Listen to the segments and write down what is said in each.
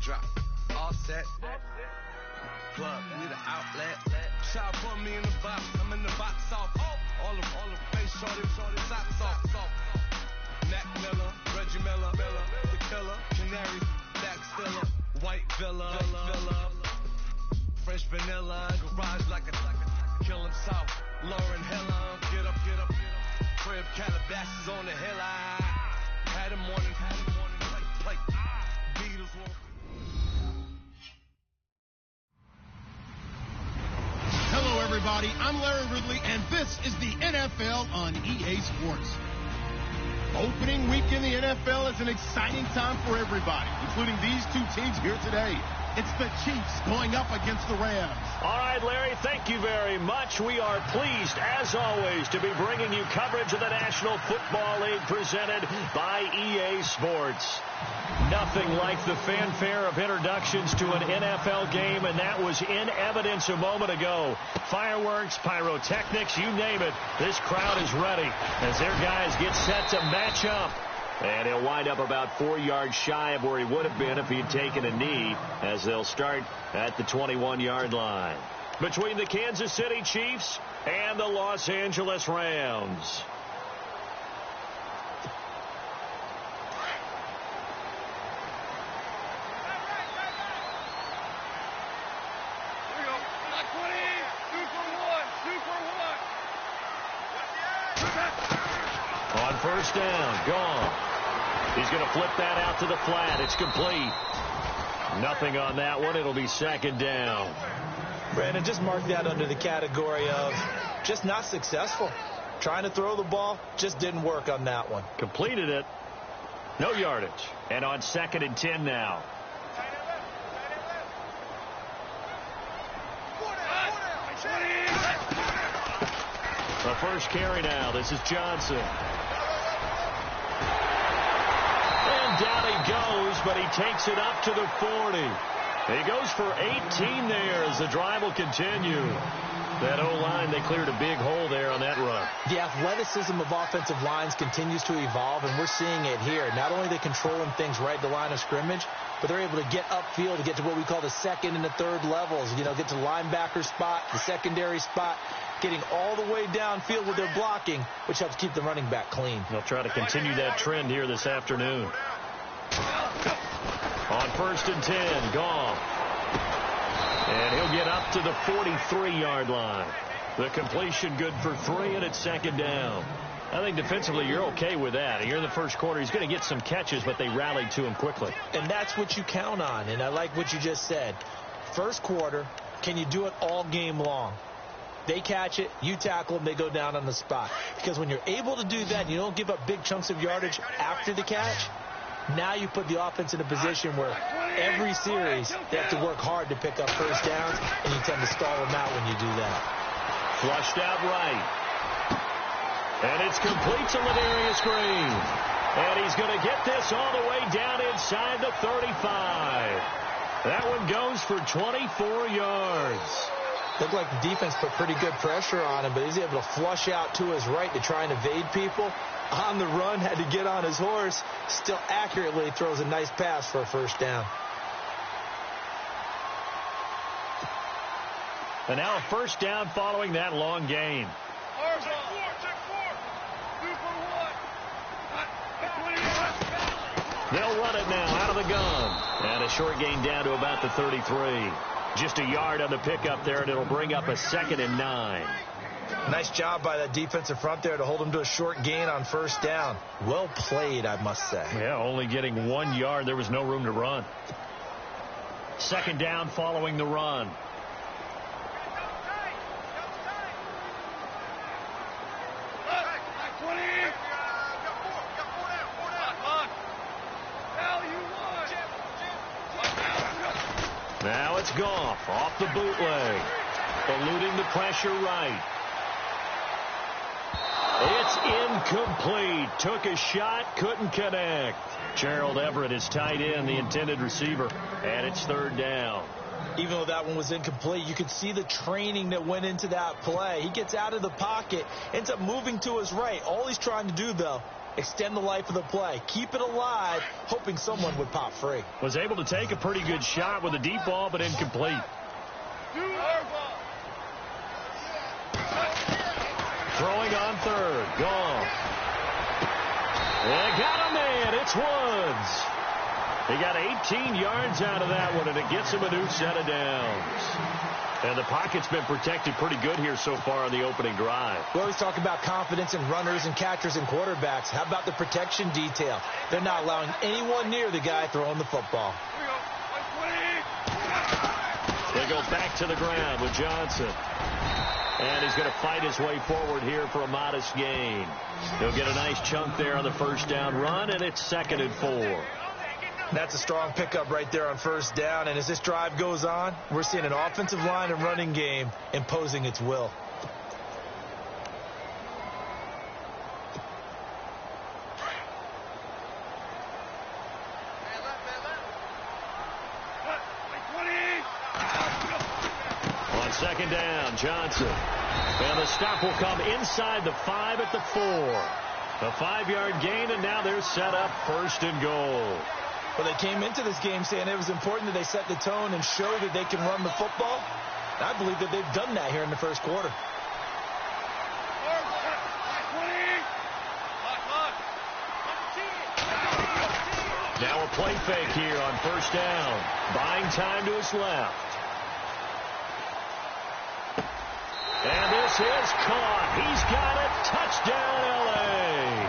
drop. All set. Plug, need an outlet. Shot for me in the box. I'm in the box off. All the face shorty, socks off. Mac Miller, Reggie Miller, the killer, Canary, Black Stiller, White Villa, Fresh Vanilla, garage like a kill him south. Lauren Hiller, get up. Crib Calabasas on the hill. I had him morning, play. Beatles won't. Hello, everybody. I'm Larry Ridley, and this is the NFL on EA Sports. Opening week in the NFL is an exciting time for everybody, including these two teams here today. It's the Chiefs going up against the Rams. All right, Larry, thank you very much. We are pleased, as always, to be bringing you coverage of the National Football League presented by EA Sports. Nothing like the fanfare of introductions to an NFL game, and that was in evidence a moment ago. Fireworks, pyrotechnics, you name it. This crowd is ready as their guys get set to match up. And he'll wind up about 4 yards shy of where he would have been if he had taken a knee, as they'll start at the 21-yard line. Between the Kansas City Chiefs and the Los Angeles Rams. On first down, gone. He's going to flip that out to the flat. It's complete. Nothing on that one. It'll be second down. Brandon, just mark that under the category of just not successful. Trying to throw the ball, just didn't work on that one. Completed it. No yardage. And on 2nd and 10 now. The first carry now. This is Johnson. And down he goes, but he takes it up to the 40. He goes for 18 there as the drive will continue. That O-line, they cleared a big hole there on that run. The athleticism of offensive lines continues to evolve, and we're seeing it here. Not only are they controlling things right at the line of scrimmage, but they're able to get upfield to get to what we call the second and the third levels. You know, get to the linebacker spot, the secondary spot, getting all the way downfield with their blocking, which helps keep the running back clean. They'll try to continue that trend here this afternoon. On 1st and 10, gone. And he'll get up to the 43-yard line. The completion good for 3, and it's 2nd down. I think defensively you're okay with that. You're in the first quarter. He's going to get some catches, but they rallied to him quickly. And that's what you count on, and I like what you just said. First quarter, can you do it all game long? They catch it, you tackle them, they go down on the spot. Because when you're able to do that, you don't give up big chunks of yardage after the catch. Now you put the offense in a position where every series they have to work hard to pick up first downs, and you tend to stall them out when you do that. Flushed out right. And it's complete to Ladarius Green. And he's going to get this all the way down inside the 35. That one goes for 24 yards. Looked like the defense put pretty good pressure on him, but he's able to flush out to his right to try and evade people. On the run, had to get on his horse. Still accurately throws a nice pass for a first down. And now a first down following that long gain. They'll run it now out of the gun. And a short gain down to about the 33. Just a yard on the pickup there, and it'll bring up a 2nd and 9. Nice job by that defensive front there to hold him to a short gain on first down. Well played, I must say. Yeah, only getting 1 yard. There was no room to run. 2nd down following the run. Now it's Goff off the bootleg. Eluding the pressure right. It's incomplete. Took a shot, couldn't connect. Gerald Everett is tight end, the intended receiver, and it's 3rd down. Even though that one was incomplete, you could see the training that went into that play. He gets out of the pocket, ends up moving to his right. All he's trying to do, though, extend the life of the play, keep it alive, hoping someone would pop free. Was able to take a pretty good shot with a deep ball, but incomplete. Throwing on third. Gone. They got a man. It's Woods. He got 18 yards out of that one, and it gets him a new set of downs. And the pocket's been protected pretty good here so far on the opening drive. We always talk about confidence in runners and catchers and quarterbacks. How about the protection detail? They're not allowing anyone near the guy throwing the football. They go back to the ground with Johnson. And he's going to fight his way forward here for a modest gain. He'll get a nice chunk there on the first down run, and it's 2nd and 4. That's a strong pickup right there on first down. And as this drive goes on, we're seeing an offensive line and running game imposing its will. On second down, Johnson. And the stop will come inside the 5 at the 4. A 5-yard gain, and now they're set up 1st and goal. Well, they came into this game saying it was important that they set the tone and show that they can run the football. And I believe that they've done that here in the first quarter. Now a play fake here on first down. Buying time to his left. And this is caught. He's got it. Touchdown, L.A.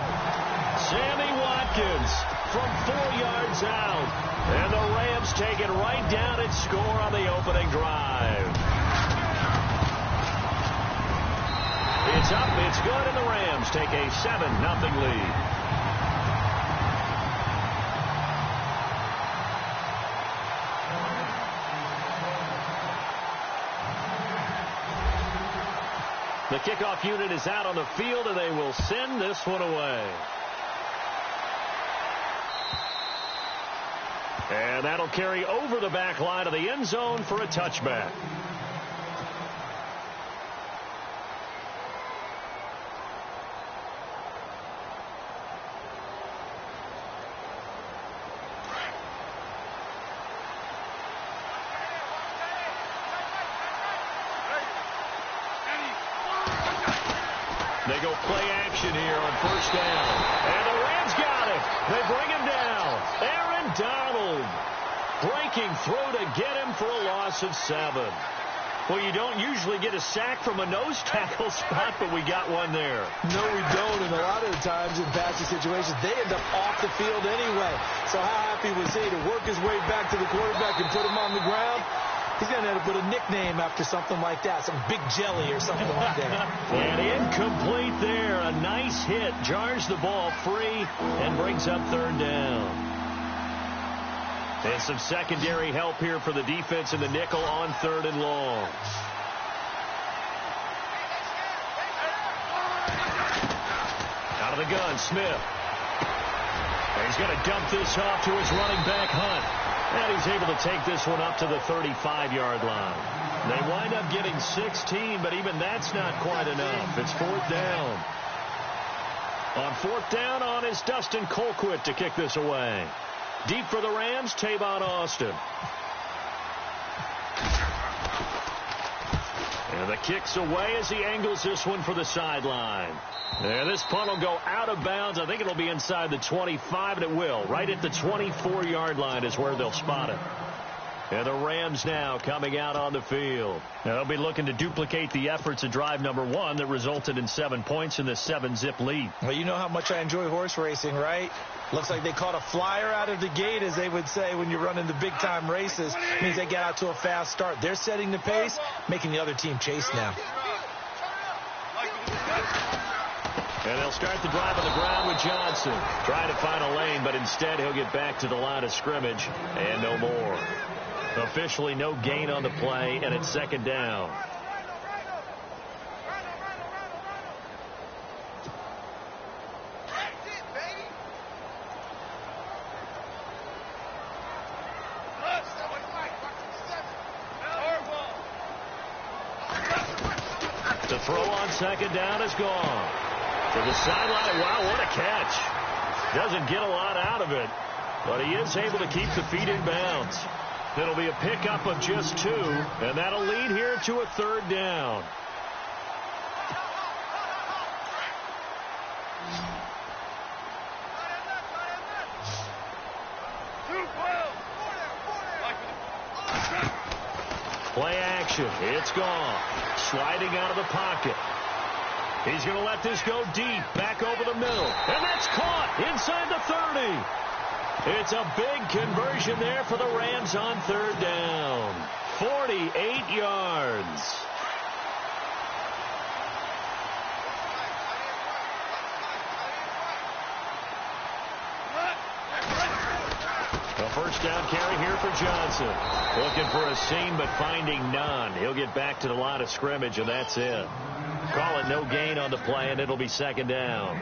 Sammy Watkins from 4 yards out. And the Rams take it right down and score on the opening drive. It's up, it's good, and the Rams take a 7-0 lead. The kickoff unit is out on the field, and they will send this one away. And that'll carry over the back line of the end zone for a touchback. They go play action here on first down. And the Rams got it. They bring him down. Aaron Donald breaking through to get him for a loss of 7. Well, you don't usually get a sack from a nose tackle spot, but we got one there. No, we don't. And a lot of the times in passing situations, they end up off the field anyway. So how happy was he to work his way back to the quarterback and put him on the ground? He's going to end up with a nickname after something like that, some Big Jelly or something like that. And incomplete there. A nice hit. Jars the ball free and brings up 3rd down. And some secondary help here for the defense in the nickel on 3rd and long. Out of the gun, Smith. And he's going to dump this off to his running back, Hunt. And he's able to take this one up to the 35-yard line. They wind up getting 16, but even that's not quite enough. It's 4th down. On 4th down on is Dustin Colquitt to kick this away. Deep for the Rams, Tavon Austin. And the kick's away as he angles this one for the sideline. And this punt will go out of bounds. I think it'll be inside the 25, and it will. Right at the 24-yard line is where they'll spot it. And the Rams now coming out on the field. Now they'll be looking to duplicate the efforts of drive number 1 that resulted in 7 points in the 7-zip lead. Well, you know how much I enjoy horse racing, right? Looks like they caught a flyer out of the gate, as they would say when you're running the big-time races. It means they get out to a fast start. They're setting the pace, making the other team chase now. And they'll start the drive on the ground with Johnson. Trying to find a lane, but instead he'll get back to the line of scrimmage and no more. Officially no gain on the play, and it's 2nd down. The throw on 2nd down is gone. To the sideline. Wow, what a catch. Doesn't get a lot out of it, but he is able to keep the feet in bounds. It'll be a pickup of just 2, and that'll lead here to a 3rd down. Play action. It's gone. Sliding out of the pocket. He's going to let this go deep. Back over the middle. And that's caught inside the 30. It's a big conversion there for the Rams on 3rd down. 48 yards. A first down carry here for Johnson. Looking for a seam, but finding none. He'll get back to the line of scrimmage, and that's it. Call it no gain on the play, and it'll be 2nd down.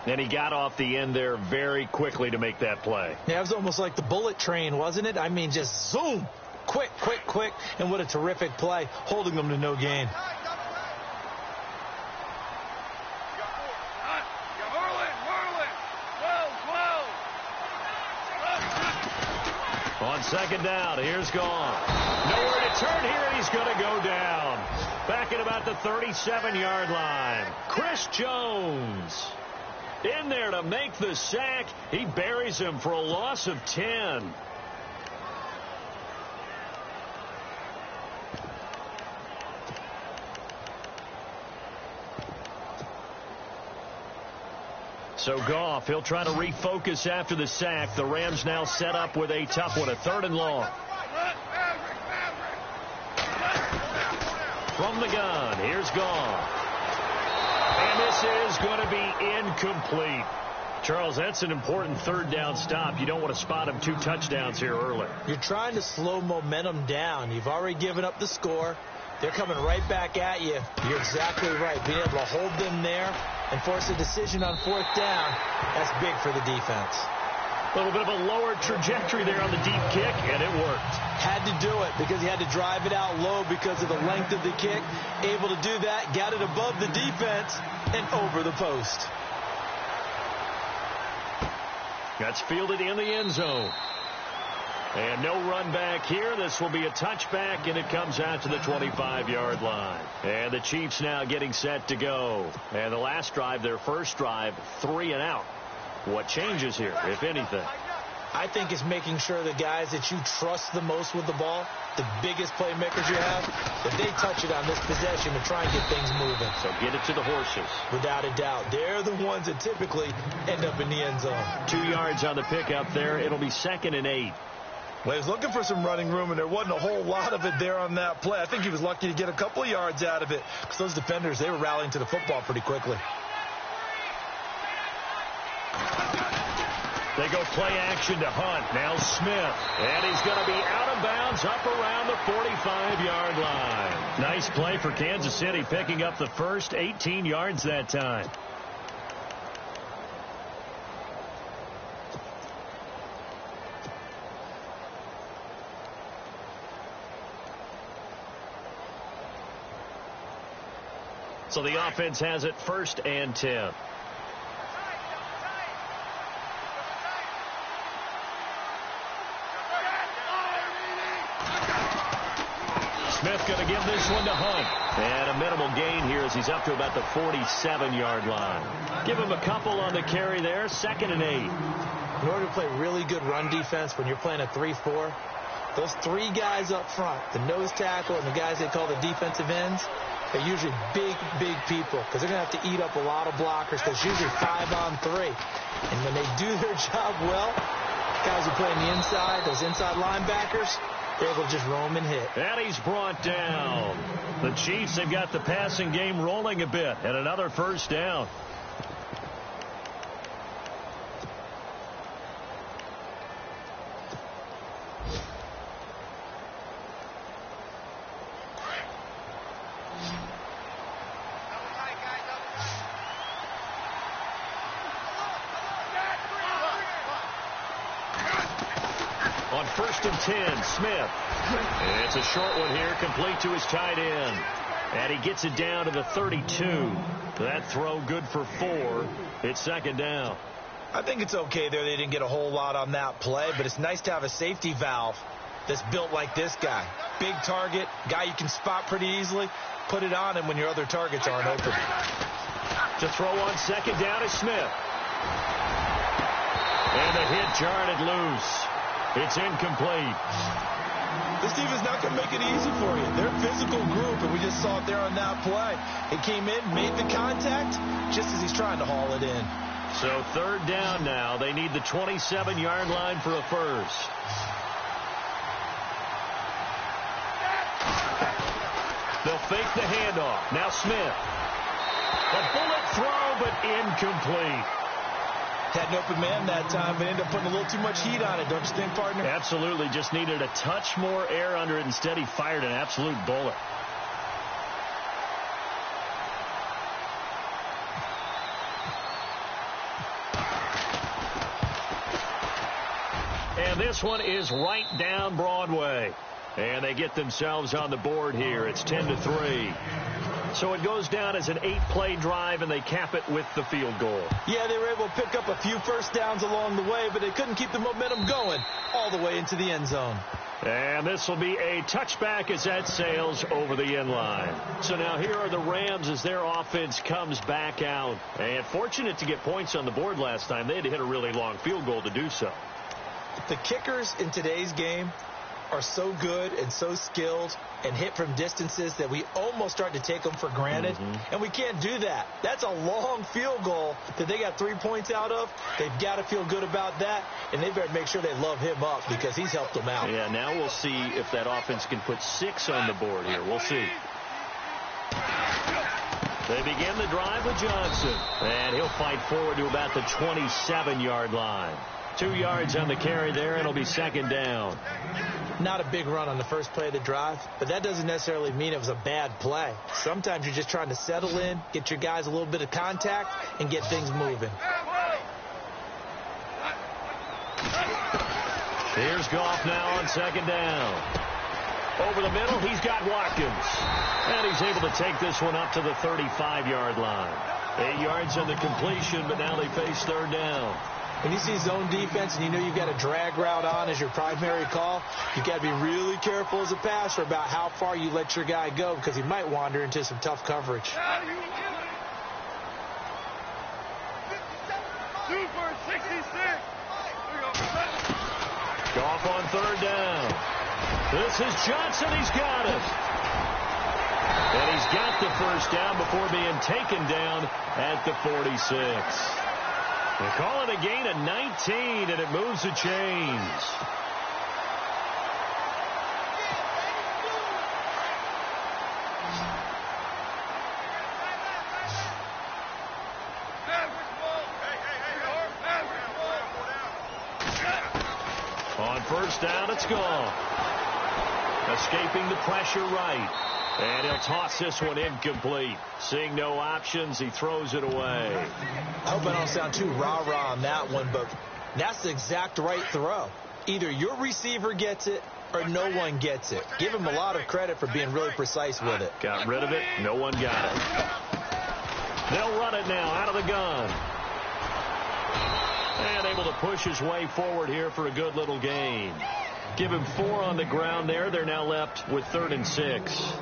And he got off the end there very quickly to make that play. Yeah, it was almost like the bullet train, wasn't it? I mean, just zoom. Quick, quick, quick. And what a terrific play, holding them to no gain. On 2nd down, here's gone. Nowhere to turn here, and he's going to go down. Back at about the 37-yard line. Chris Jones in there to make the sack. He buries him for a loss of 10. So Goff, he'll try to refocus after the sack. The Rams now set up with a tough one, a 3rd and long. From the gun, here's Goff. And this is going to be incomplete. Charles, that's an important 3rd down stop. You don't want to spot him 2 touchdowns here early. You're trying to slow momentum down. You've already given up the score. They're coming right back at you. You're exactly right. Being able to hold them there and force a decision on 4th down, that's big for the defense. A little bit of a lower trajectory there on the deep kick, and it worked. Had to do it because he had to drive it out low because of the length of the kick. Able to do that, got it above the defense and over the post. That's fielded in the end zone. And no run back here. This will be a touchback, and it comes out to the 25-yard line. And the Chiefs now getting set to go. And the last drive, their first drive, 3 and out. What changes here, if anything? I think it's making sure the guys that you trust the most with the ball, the biggest playmakers you have, that they touch it on this possession and try and get things moving. So get it to the horses. Without a doubt. They're the ones that typically end up in the end zone. 2 yards on the pickup there. It'll be 2nd and 8. Well, he was looking for some running room, and there wasn't a whole lot of it there on that play. I think he was lucky to get a couple of yards out of it because those defenders, they were rallying to the football pretty quickly. They go play action to Hunt. Now Smith. And he's going to be out of bounds up around the 45-yard line. Nice play for Kansas City, picking up the first 18 yards that time. So the offense has it 1st and 10. Smith going to give this one to Hunt. And a minimal gain here as he's up to about the 47-yard line. Give him a couple on the carry there. 2nd and 8. In order to play really good run defense when you're playing a 3-4, those 3 guys up front, the nose tackle and the guys they call the defensive ends, they're usually big, big people because they're going to have to eat up a lot of blockers because usually 5-on-3. And when they do their job well, guys who play on the inside, those inside linebackers, they're able to just roam and hit. And he's brought down. The Chiefs have got the passing game rolling a bit and another first down. On 1st and 10, Smith. It's a short one here, complete to his tight end. And he gets it down to the 32. That throw good for 4. It's 2nd down. I think it's okay there. They didn't get a whole lot on that play, but it's nice to have a safety valve that's built like this guy. Big target, guy you can spot pretty easily. Put it on him when your other targets aren't open. To throw on second down is Smith. And the hit jarred it loose. It's incomplete. This defense not going to make it easy for you. They're a physical group, and we just saw it there on that play. It came in, made the contact, just as he's trying to haul it in. So third down now. They need the 27-yard line for a first. They'll fake the handoff. Now Smith. A bullet throw, but incomplete. Had an open man that time, but ended up putting a little too much heat on it, don't you think, partner? Absolutely. Just needed a touch more air under it. Instead, he fired an absolute bullet. And this one is right down Broadway. And they get themselves on the board here. It's 10-3. So it goes down as an 8-play drive, and they cap it with the field goal. Yeah, they were able to pick up a few first downs along the way, but they couldn't keep the momentum going all the way into the end zone. And this will be a touchback as that sails over the end line. So now here are the Rams as their offense comes back out. And fortunate to get points on the board last time. They had to hit a really long field goal to do so. The kickers in today's game are so good and so skilled and hit from distances that we almost start to take them for granted. And we can't do that. That's a long field goal that they got 3 points out of. They've got to feel good about that, and they better make sure they love him up because he's helped them out. Yeah, now we'll see if that offense can put 6 on the board here. We'll see. They begin the drive with Johnson, and he'll fight forward to about the 27-yard line. 2 yards on the carry there, and it'll be second down. Not a big run on the first play of the drive, but that doesn't necessarily mean it was a bad play. Sometimes you're just trying to settle in, get your guys a little bit of contact, and get things moving. Here's Goff now on second down. Over the middle, he's got Watkins. And he's able to take this one up to the 35-yard line. 8 yards on the completion, but now they face third down. When you see zone defense and you know you've got a drag route on as your primary call, you've got to be really careful as a passer about how far you let your guy go because he might wander into some tough coverage. Goff on third down. This is Johnson. He's got it. And he's got the first down before being taken down at the 46. They call it a gain of 19, and it moves the chains. On first down, it's gone. Escaping the pressure right. And he'll toss this one incomplete. Seeing no options, he throws it away. I hope I don't sound too rah-rah on that one, but that's the exact right throw. Either your receiver gets it or no one gets it. Give him a lot of credit for being really precise with it. Got rid of it. No one got it. They'll run it now out of the gun. And able to push his way forward here for a good little gain. Give him 4 on the ground there. They're now left with 3rd and 6.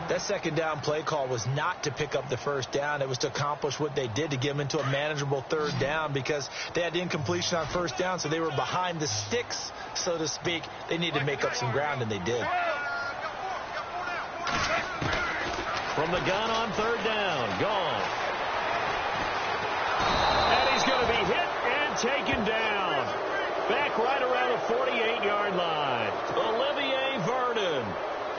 That second down play call was not to pick up the first down. It was to accomplish what they did, to get them into a manageable third down because they had incompletion on first down, so they were behind the sticks, so to speak. They needed to make up some ground, and they did. From the gun on third down, gone. And he's going to be hit and taken down. Back right around the 48-yard line. Olivier Vernon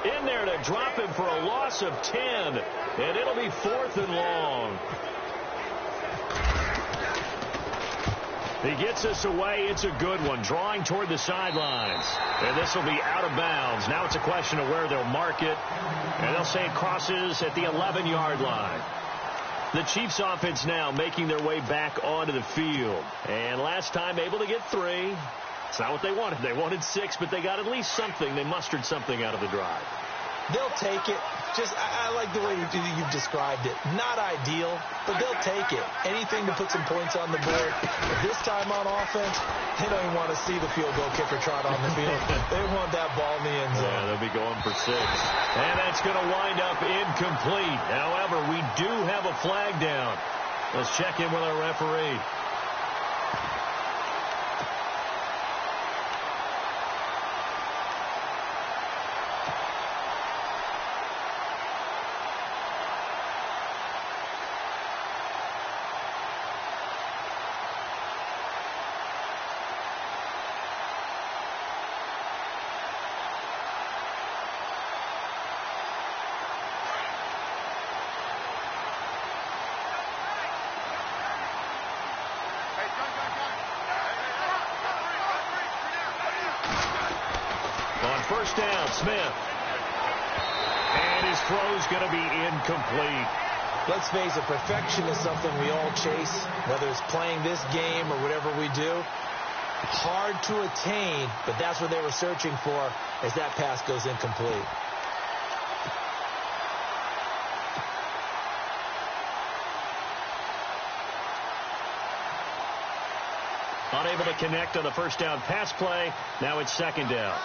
in there to drop him for a loss of 10. And it'll be 4th and long. He gets us away. It's a good one. Drawing toward the sidelines. And this will be out of bounds. Now it's a question of where they'll mark it. And they'll say it crosses at the 11-yard line. The Chiefs offense now making their way back onto the field. And last time able to get 3. It's not what they wanted. They wanted 6, but they got at least something. They mustered something out of the drive. They'll take it. I like the way you've described it. Not ideal, but they'll take it. Anything to put some points on the board. But this time on offense, they don't even want to see the field goal kicker trot on the field. They want that ball in the end zone. Yeah, they'll be going for 6. And that's going to wind up incomplete. However, we do have a flag down. Let's check in with our referee. First down, Smith. And his throw's going to be incomplete. Let's face it, perfection is something we all chase, whether it's playing this game or whatever we do. Hard to attain, but that's what they were searching for as that pass goes incomplete. Unable to connect on the first down pass play. Now it's second down.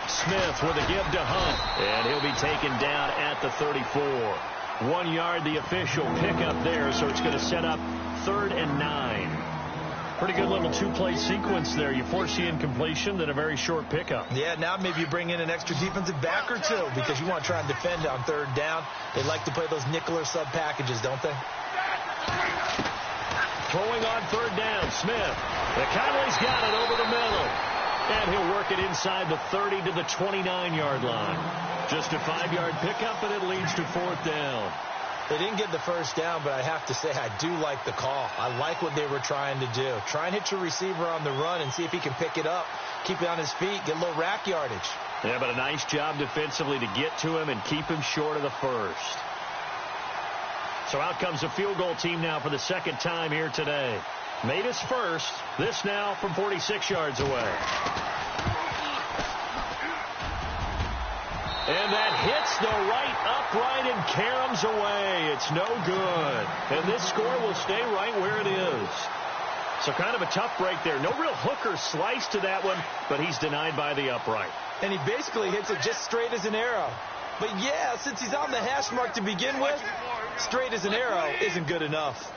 Smith with a give to Hunt, and he'll be taken down at the 34. 1 yard, the official pickup there, so it's going to set up 3rd and 9. Pretty good little two-play sequence there. You force the incompletion, then a very short pickup. Yeah, now maybe you bring in an extra defensive back or two because you want to try and defend on 3rd down. They like to play those nickel or sub packages, don't they? Throwing on 3rd down, Smith. Conley's got it over the middle. And he'll work it inside the 30 to the 29-yard line. Just a 5-yard pickup, and it leads to 4th down. They didn't get the first down, but I have to say I do like the call. I like what they were trying to do. Try and hit your receiver on the run and see if he can pick it up, keep it on his feet, get a little rack yardage. Yeah, but a nice job defensively to get to him and keep him short of the first. So out comes the field goal team now for the second time here today. Made his first. This now from 46 yards away. And that hits the right upright and caroms away. It's no good. And this score will stay right where it is. So kind of a tough break there. No real hooker slice to that one, but he's denied by the upright. And he basically hits it just straight as an arrow. But yeah, since he's on the hash mark to begin with, straight as an arrow isn't good enough.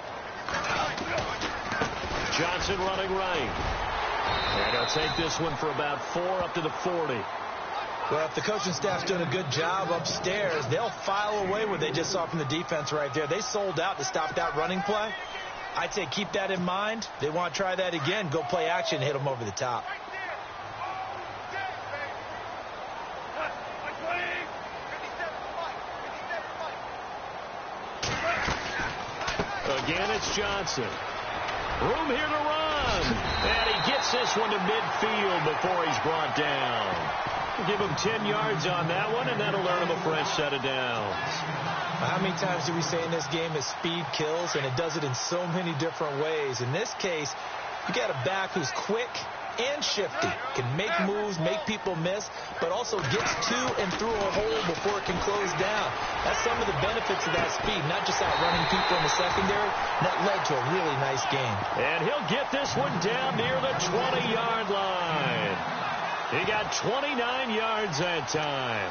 Johnson running right. And he'll take this one for about 4 up to the 40. Well, if the coaching staff's doing a good job upstairs, they'll file away what they just saw from the defense right there. They sold out to stop that running play. I'd say keep that in mind. They want to try that again. Go play action, hit them over the top. Again, it's Johnson. Room here to run. And he gets this one to midfield before he's brought down. Give him 10 yards on that one, and that'll earn him a fresh set of downs. How many times do we say in this game that speed kills, and it does it in so many different ways? In this case, you got a back who's quick and shifty, can make moves, make people miss, but also gets to and through a hole before it can close down. That's some of the benefits of that speed, not just outrunning people in the secondary. That led to a really nice game. And he'll get this one down near the 20-yard line. He got 29 yards that time.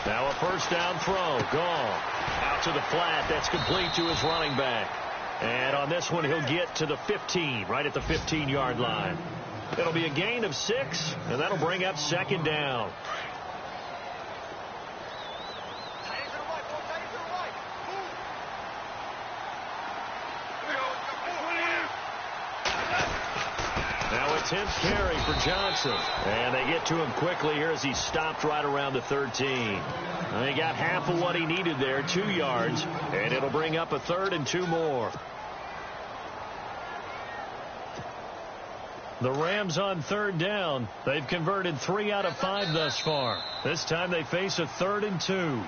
Now a first down throw. Gone. Out to the flat. That's complete to his running back. And on this one, he'll get to the 15, right at the 15-yard line. It'll be a gain of 6, and that'll bring up second down. Now a 10th carry for Johnson. And they get to him quickly here as he stopped right around the 13. And he got half of what he needed there, 2 yards. And it'll bring up a 3rd and 2 more. The Rams on third down. They've converted 3 out of 5 thus far. This time they face a 3rd and 2.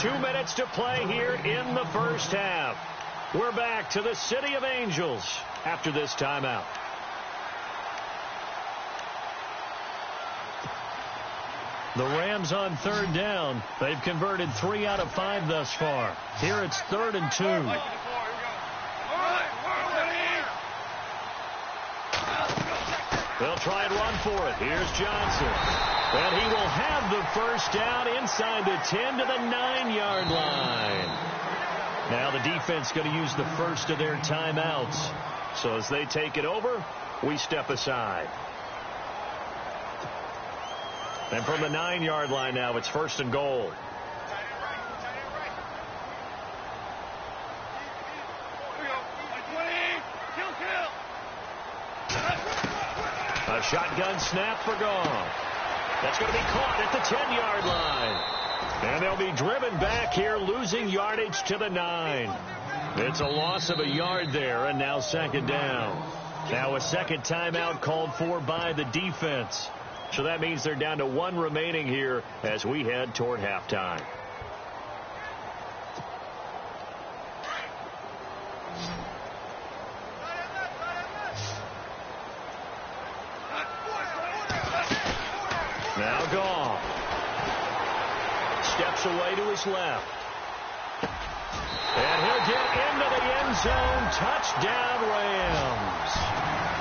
2 minutes to play here in the first half. We're back to the City of Angels after this timeout. The Rams on third down. They've converted 3 out of 5 thus far. Here it's 3rd and 2. They'll try and run for it. Here's Johnson. And he will have the first down inside the 10 to the 9-yard line. Now the defense going to use the first of their timeouts. So as they take it over, we step aside. And from the 9-yard line now, it's 1st and goal. A shotgun snap for Goff. That's going to be caught at the 10-yard line. And they'll be driven back here, losing yardage to the 9. It's a loss of a yard there, and now 2nd down. Now a second timeout called for by the defense. So that means they're down to 1 remaining here as we head toward halftime. Now Goff steps away to his left. And he'll get into the end zone. Touchdown, Rams.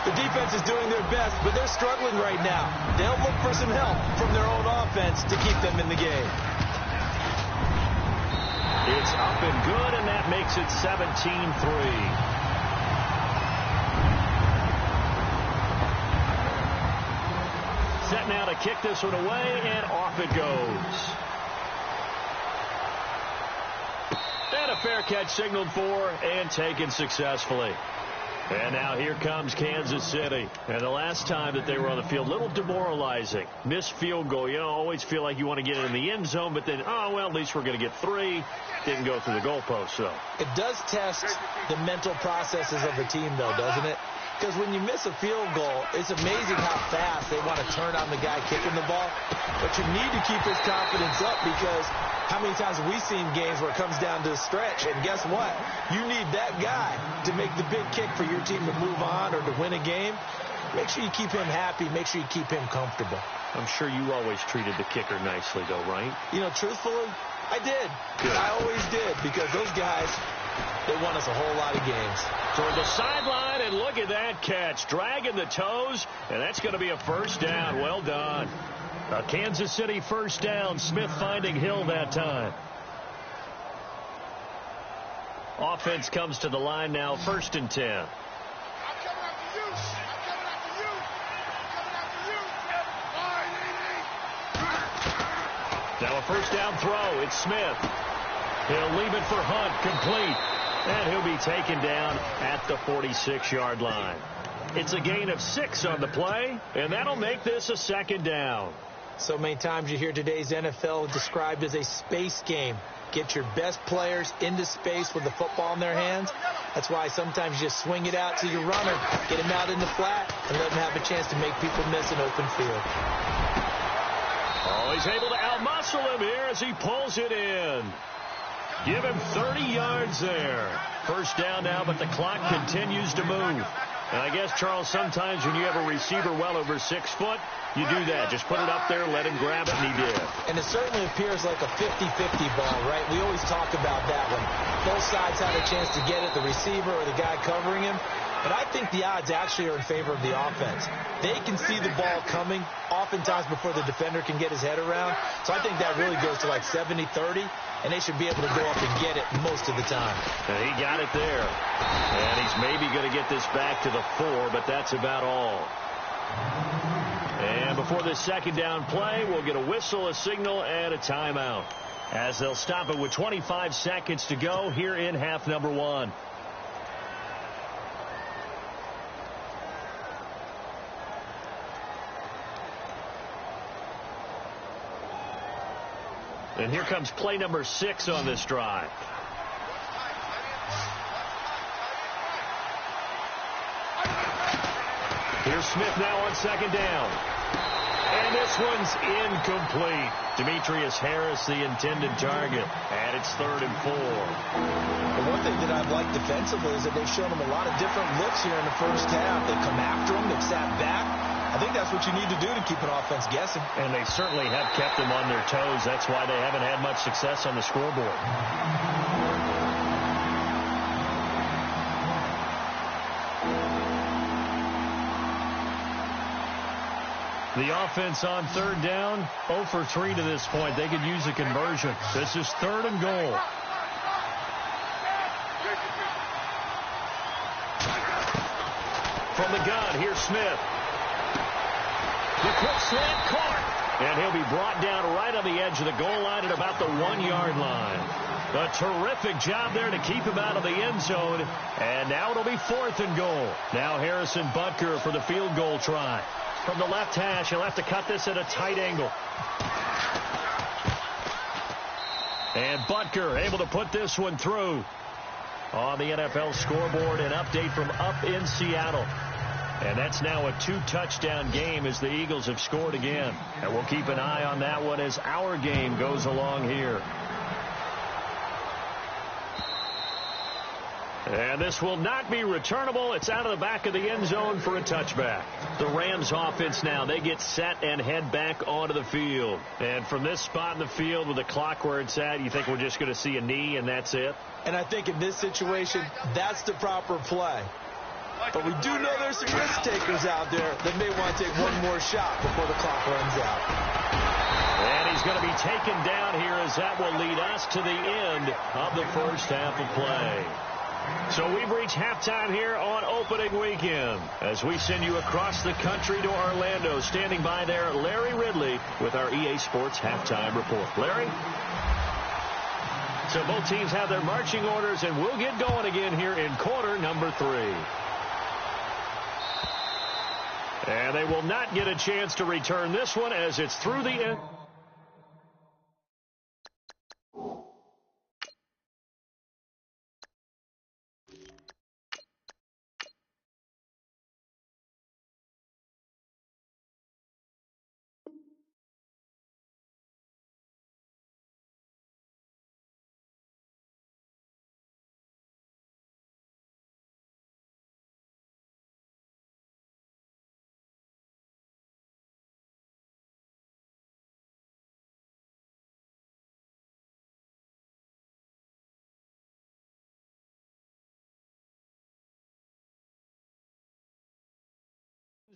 The defense is doing their best, but they're struggling right now. They'll look for some help from their own offense to keep them in the game. It's up and good, and that makes it 17-3. Set now to kick this one away, and off it goes. And a fair catch signaled for and taken successfully. And now here comes Kansas City. And the last time that they were on the field, a little demoralizing. Missed field goal. You know, always feel like you want to get it in the end zone, but then, oh, well, at least we're going to get 3. Didn't go through the goalpost, though. It does test the mental processes of the team, though, doesn't it? Because when you miss a field goal, it's amazing how fast they want to turn on the guy kicking the ball. But you need to keep his confidence up, because how many times have we seen games where it comes down to the stretch? And guess what? You need that guy to make the big kick for your team to move on or to win a game. Make sure you keep him happy. Make sure you keep him comfortable. I'm sure you always treated the kicker nicely, though, right? You know, truthfully, I did. Good. I always did, because those guys, they won us a whole lot of games. Toward the sideline, and look at that catch. Dragging the toes, and that's going to be a first down. Well done. A Kansas City first down. Smith finding Hill that time. Offense comes to the line now, 1st and 10. Now a first down throw. It's Smith. He'll leave it for Hunt, complete. And he'll be taken down at the 46-yard line. It's a gain of 6 on the play, and that'll make this a 2nd down. So many times you hear today's NFL described as a space game. Get your best players into space with the football in their hands. That's why sometimes you just swing it out to your runner, get him out in the flat, and let him have a chance to make people miss an open field. Oh, he's able to outmuscle him here as he pulls it in. Give him 30 yards there. First down now, but the clock continues to move. And I guess, Charles, sometimes when you have a receiver well over 6 foot, you do that. Just put it up there, let him grab it, and he did. And it certainly appears like a 50-50 ball, right? We always talk about that one. Both sides had a chance to get it, the receiver or the guy covering him. But I think the odds actually are in favor of the offense. They can see the ball coming oftentimes before the defender can get his head around. So I think that really goes to like 70-30, and they should be able to go up and get it most of the time. And he got it there. And he's maybe going to get this back to the 4, but that's about all. And before this 2nd down play, we'll get a whistle, a signal, and a timeout, as they'll stop it with 25 seconds to go here in half number 1. And here comes play number 6 on this drive. Here's Smith now on second down. And this one's incomplete. Demetrius Harris, the intended target. And it's 3rd and 4. The one thing that I've liked defensively is that they've shown him a lot of different looks here in the first half. They come after him. They've sat back. I think that's what you need to do to keep an offense guessing. And they certainly have kept them on their toes. That's why they haven't had much success on the scoreboard. The offense on 3rd down, 0 for 3 to this point. They could use a conversion. This is 3rd and goal. From the gun, here's Smith. The quick slant caught. And he'll be brought down right on the edge of the goal line at about the 1-yard line. A terrific job there to keep him out of the end zone. And now it'll be 4th and goal. Now Harrison Butker for the field goal try. From the left hash, he'll have to cut this at a tight angle. And Butker able to put this one through. On the NFL scoreboard, an update from up in Seattle. And that's now a 2-touchdown game as the Eagles have scored again. And we'll keep an eye on that one as our game goes along here. And this will not be returnable. It's out of the back of the end zone for a touchback. The Rams offense now, they get set and head back onto the field. And from this spot in the field with the clock where it's at, you think we're just going to see a knee and that's it? And I think in this situation, that's the proper play. But we do know there's some risk takers out there that may want to take one more shot before the clock runs out. And he's going to be taken down here as that will lead us to the end of the first half of play. So we've reached halftime here on opening weekend as we send you across the country to Orlando. Standing by there, Larry Ridley with our EA Sports halftime report. Larry? So both teams have their marching orders, and we'll get going again here in quarter number 3. And they will not get a chance to return this one as it's through the end.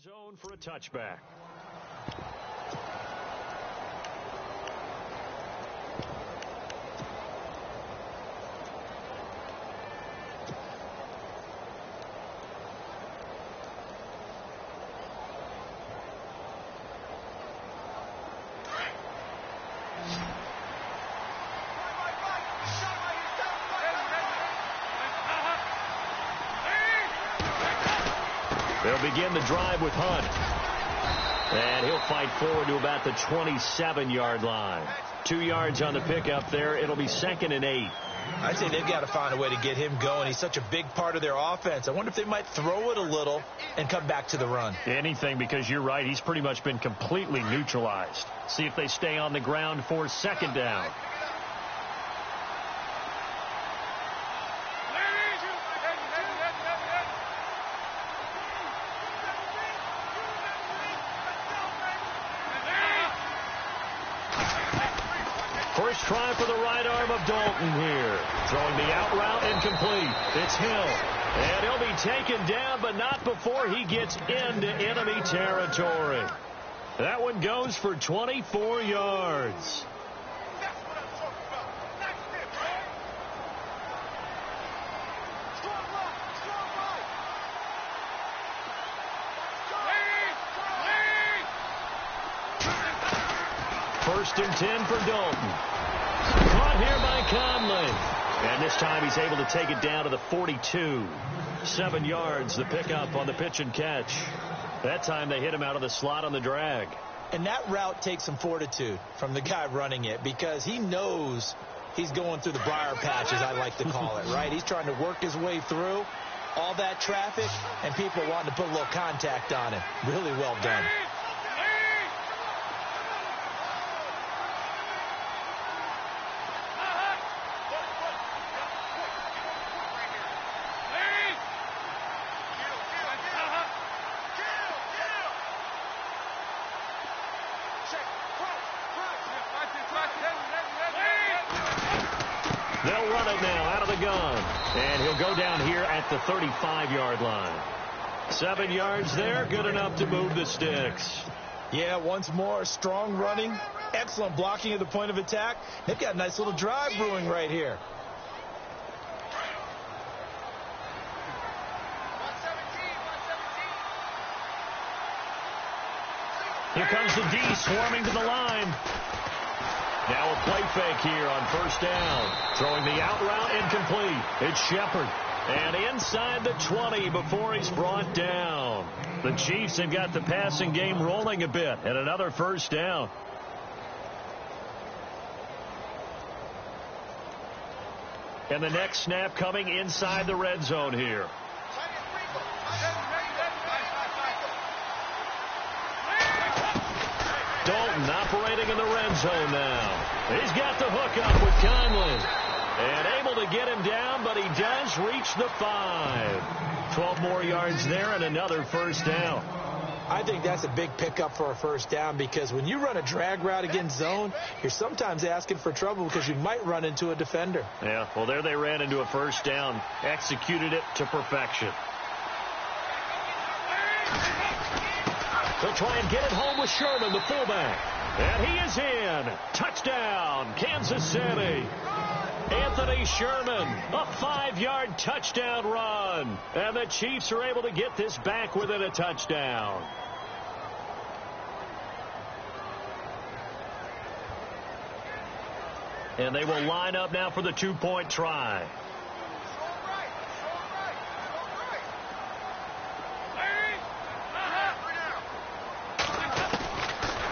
Zone for a touchback. They'll begin the drive with Hunt. And he'll fight forward to about the 27-yard line. 2 yards on the pickup there. It'll be 2nd and 8. I'd say they've got to find a way to get him going. He's such a big part of their offense. I wonder if they might throw it a little and come back to the run. Anything, because you're right. He's pretty much been completely neutralized. See if they stay on the ground for 2nd down. First try for the right arm of Dalton here. Throwing the out route incomplete. It's Hill. And he'll be taken down, but not before he gets into enemy territory. That one goes for 24 yards. First and 10 for Dalton. Caught here by Conley. And this time he's able to take it down to the 42. 7 yards, the pickup on the pitch and catch. That time they hit him out of the slot on the drag. And that route takes some fortitude from the guy running it because he knows he's going through the briar patch, as I like to call it, right? He's trying to work his way through. all that traffic, and people wanting to put a little contact on him. Really well done. They'll run it now out of the gun. And he'll go down here at the 35-yard line. 7 yards there, good enough to move the sticks. Yeah, once more, strong running, excellent blocking at the point of attack. They've got a nice little drive brewing right here. Here comes the D swarming to the line. Now a play fake here on first down. Throwing the out route incomplete. It's Shepard. And inside the 20 before he's brought down. The Chiefs have got the passing game rolling a bit. And another first down. And the next snap coming inside the red zone here. Dalton operating in the red zone now. He's got the hook up with Conley. And able to get him down, but he does reach the 5. 12 more yards there and another first down. I think that's a big pickup for a first down, because when you run a drag route against zone, you're sometimes asking for trouble because you might run into a defender. Yeah, well, there they ran into a first down. Executed it to perfection. They'll try and get it home with Sherman, the fullback. And he is in. Touchdown, Kansas City. Anthony Sherman, a 5-yard touchdown run. And the Chiefs are able to get this back within a touchdown. And they will line up now for the 2-point try.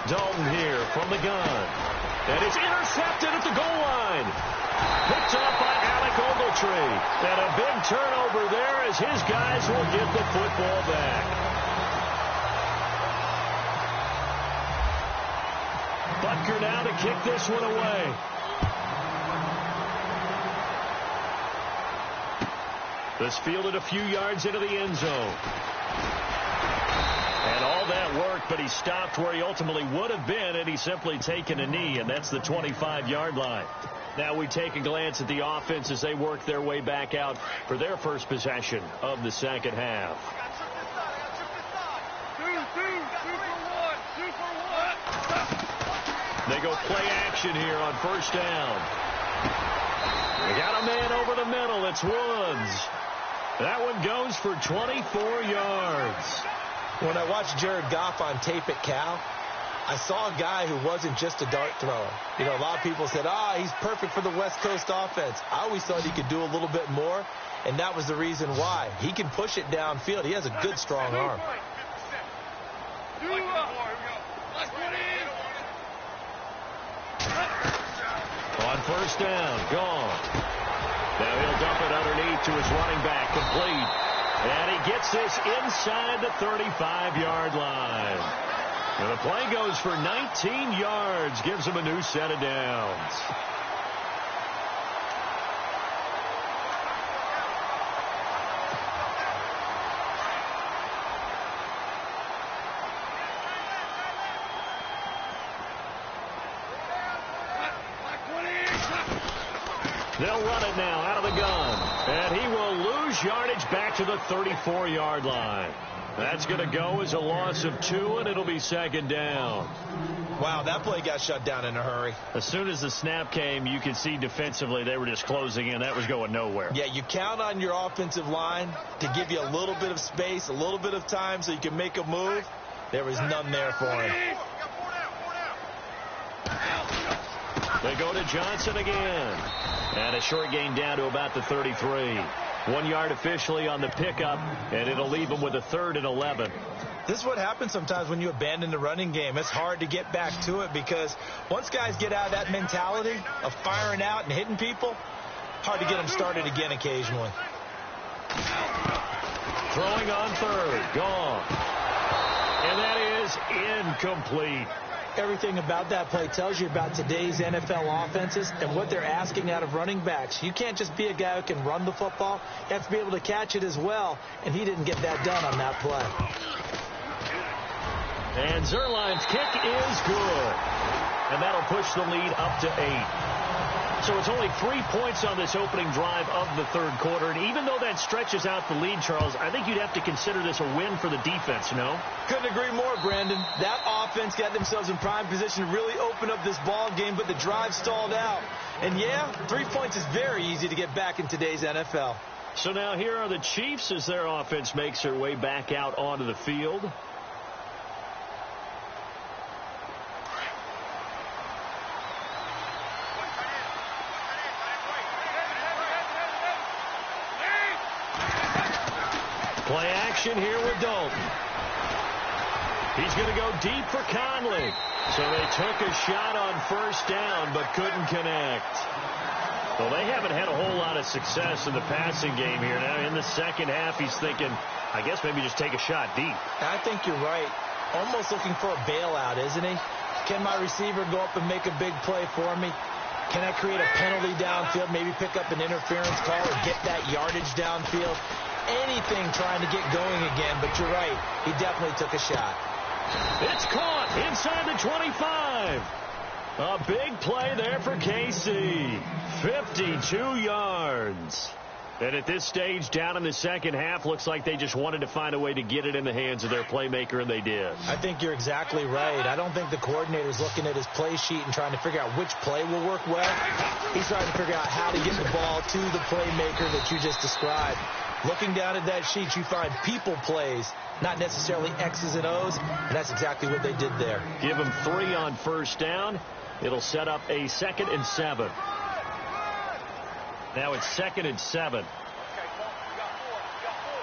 Dalton here from the gun. And it's intercepted at the goal line. Picked up by Alec Ogletree. And a big turnover there as his guys will get the football back. Butker now to kick this one away. This fielded a few yards into the end zone. And all that worked, but he stopped where he ultimately would have been, and he's simply taken a knee, and that's the 25-yard line. Now we take a glance at the offense as they work their way back out for their first possession of the second half. They go play action here on first down. They got a man over the middle. It's Woods. That one goes for 24 yards. When I watched Jared Goff on tape at Cal, I saw a guy who wasn't just a dart thrower. You know, a lot of people said, he's perfect for the West Coast offense. I always thought he could do a little bit more, and that was the reason why. He can push it downfield. He has a good, strong arm. On first down, gone. Now he'll dump it underneath to his running back, complete. And he gets this inside the 35-yard line. And the play goes for 19 yards, gives him a new set of downs. They'll run it now out of the gun. And he will lose yardage back to the 34-yard line. That's going to go as a loss of 2, and it'll be second down. Wow, that play got shut down in a hurry. As soon as the snap came, you could see defensively they were just closing in. That was going nowhere. Yeah, you count on your offensive line to give you a little bit of space, a little bit of time so you can make a move. There was none there for him. They go to Johnson again. And a short gain down to about the 33. 1 yard officially on the pickup, and it'll leave them with a 3rd and 11. This is what happens sometimes when you abandon the running game. It's hard to get back to it because once guys get out of that mentality of firing out and hitting people, hard to get them started again occasionally. Throwing on third. Gone. And that is incomplete. Everything about that play tells you about today's NFL offenses and what they're asking out of running backs. You can't just be a guy who can run the football. You have to be able to catch it as well, and he didn't get that done on that play. And Zerline's kick is good. And that'll push the lead up to 8. So it's only 3 points on this opening drive of the third quarter. And even though that stretches out the lead, Charles, I think you'd have to consider this a win for the defense, no? Couldn't agree more, Brandon. That offense got themselves in prime position to really open up this ball game, but the drive stalled out. And, yeah, 3 points is very easy to get back in today's NFL. So now here are the Chiefs as their offense makes their way back out onto the field. Play action here with Dalton. He's going to go deep for Conley. So they took a shot on first down but couldn't connect. Well, they haven't had a whole lot of success in the passing game here. Now in the second half, he's thinking, I guess maybe just take a shot deep. I think you're right. Almost looking for a bailout, isn't he? Can my receiver go up and make a big play for me? Can I create a penalty downfield, maybe pick up an interference call or get that yardage downfield? Anything trying to get going again, but you're right. He definitely took a shot. It's caught inside the 25. A big play there for KC. 52 yards. And at this stage, down in the second half, looks like they just wanted to find a way to get it in the hands of their playmaker, and they did. I think you're exactly right. I don't think the coordinator's looking at his play sheet and trying to figure out which play will work well. He's trying to figure out how to get the ball to the playmaker that you just described. Looking down at that sheet, you find people plays, not necessarily X's and O's, and that's exactly what they did there. Give them 3 on first down. It'll set up a 2nd and 7. Now it's 2nd and 7.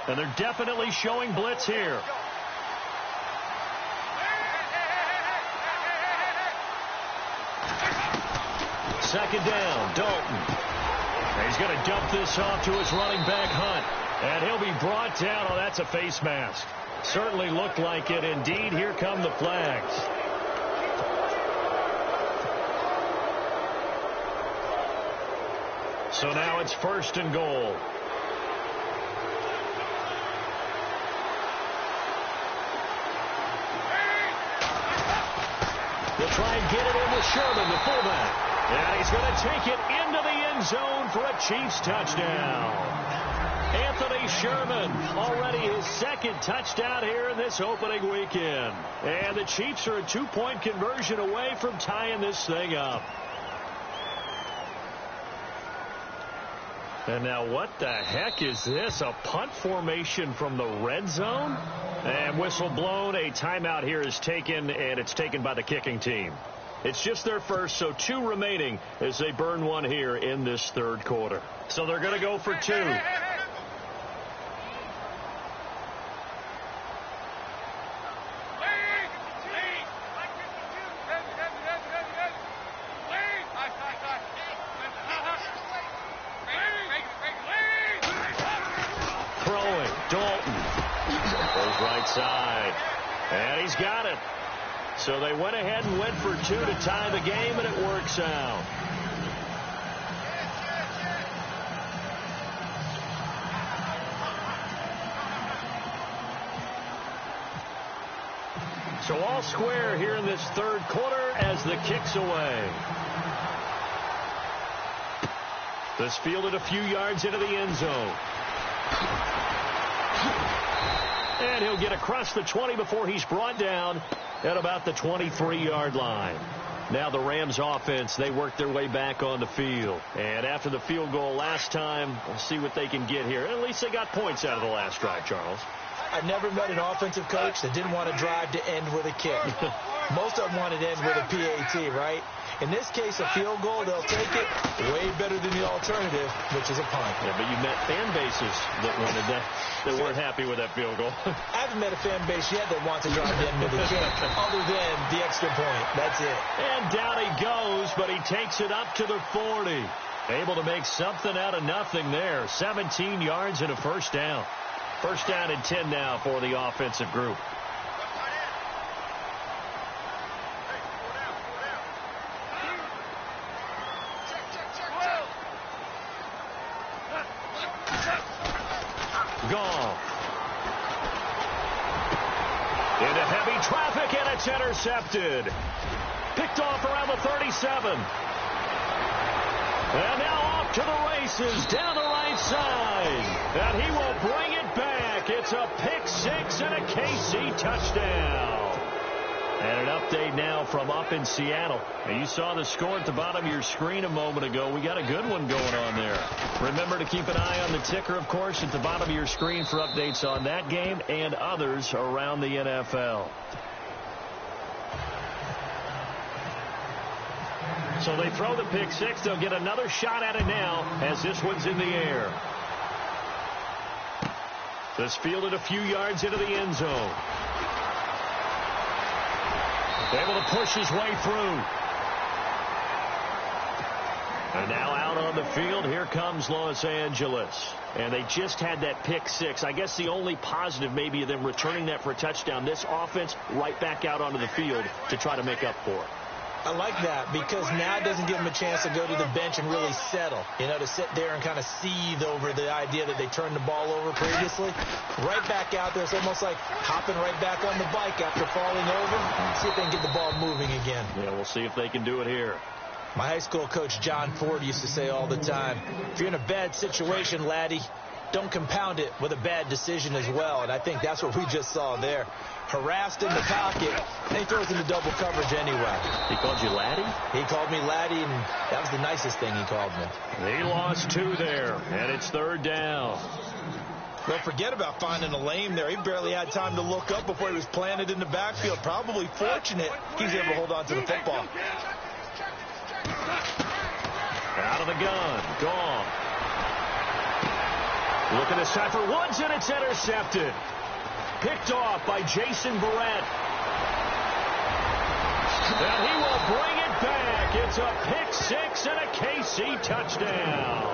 And they're definitely showing blitz here. Second down, Dalton. And he's going to dump this off to his running back, Hunt. And he'll be brought down. Oh, that's a face mask. Certainly looked like it. Indeed, here come the flags. So now it's 1st and goal. They'll try and get it in with Sherman, the fullback. And he's going to take it into the end zone for a Chiefs touchdown. Anthony Sherman, already his 2nd touchdown here in this opening weekend. And the Chiefs are a 2-point conversion away from tying this thing up. And now what the heck is this? A punt formation from the red zone? And whistle blown. A timeout here is taken, and it's taken by the kicking team. It's just their first, so 2 remaining as they burn 1 here in this third quarter. So they're going to go for 2. Side. And he's got it. So they went ahead and went for 2 to tie the game, and it works out. So all square here in this third quarter as the kick's away. This fielded a few yards into the end zone. And he'll get across the 20 before he's brought down at about the 23-yard line. Now the Rams offense, they work their way back on the field. And after the field goal last time, we'll see what they can get here. At least they got points out of the last drive, Charles. I've never met an offensive coach that didn't want to drive to end with a kick. Most of them wanted to end with a PAT, right? In this case, a field goal, they'll take it way better than the alternative, which is a punt. Yeah, but you met fan bases that wanted that weren't happy with that field goal. I haven't met a fan base yet that wants to drive to end with a kick, other than the extra point. That's it. And down he goes, but he takes it up to the 40. Able to make something out of nothing there. 17 yards and a first down. First down and 10 now for the offensive group. Gone. Into heavy traffic, and it's intercepted. Picked off around the 37. And now off to the races down the right side. And he will bring it back. It's a pick six and a KC touchdown. And an update now from up in Seattle. And you saw the score at the bottom of your screen a moment ago. We got a good one going on there. Remember to keep an eye on the ticker, of course, at the bottom of your screen for updates on that game and others around the NFL. So they throw the pick six. They'll get another shot at it now as this one's in the air. Just fielded a few yards into the end zone. Able to push his way through. And now out on the field, here comes Los Angeles. And they just had that pick six. I guess the only positive maybe of them returning that for a touchdown. This offense right back out onto the field to try to make up for it. I like that because now it doesn't give them a chance to go to the bench and really settle. You know, to sit there and kind of seethe over the idea that they turned the ball over previously. Right back out there. It's almost like hopping right back on the bike after falling over. See if they can get the ball moving again. Yeah, we'll see if they can do it here. My high school coach, John Ford, used to say all the time, if you're in a bad situation, laddie, don't compound it with a bad decision as well. And I think that's what we just saw there. Harassed in the pocket, and he throws into double coverage anyway. He called you laddie? He called me laddie, and that was the nicest thing he called me. He lost two there, and it's third down. Don't forget about finding a lane there. He barely had time to look up before he was planted in the backfield. Probably fortunate he's able to hold on to the football. Out of the gun. Gone. Looking to set for Woods, and it's intercepted. Picked off by Jason Barrett. And he will bring it back. It's a pick six and a KC touchdown.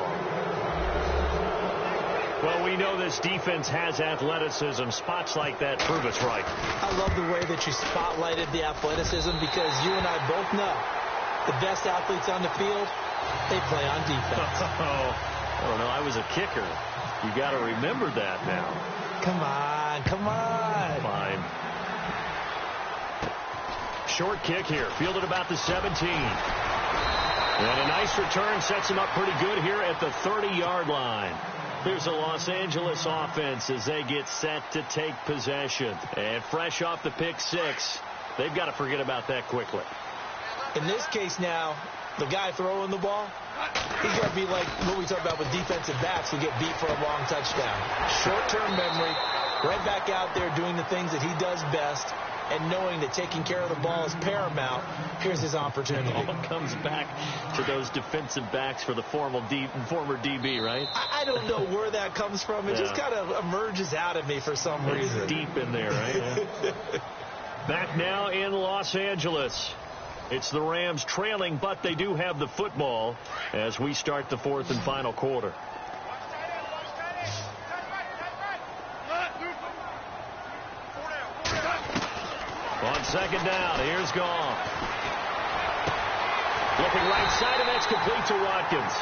Well, we know this defense has athleticism. Spots like that prove us right. I love the way that you spotlighted the athleticism because you and I both know the best athletes on the field, they play on defense. I don't know. I was a kicker. You got to remember that now. Come on, come on. Fine. Short kick here. Fielded about the 17. And a nice return sets him up pretty good here at the 30-yard line. Here's the Los Angeles offense as they get set to take possession. And fresh off the pick six, they've got to forget about that quickly. In this case now, the guy throwing the ball, he's got to be like what we talk about with defensive backs who get beat for a long touchdown. Short-term memory, right back out there doing the things that he does best, and knowing that taking care of the ball is paramount. Here's his opportunity. It all comes back to those defensive backs for the former DB, right? I don't know where that comes from. It just kind of emerges out of me for some reason. It's deep in there, right? Back now in Los Angeles. It's the Rams trailing, but they do have the football as we start the fourth and final quarter. On second down, here's Goff. Looking right side, and that's complete to Watkins.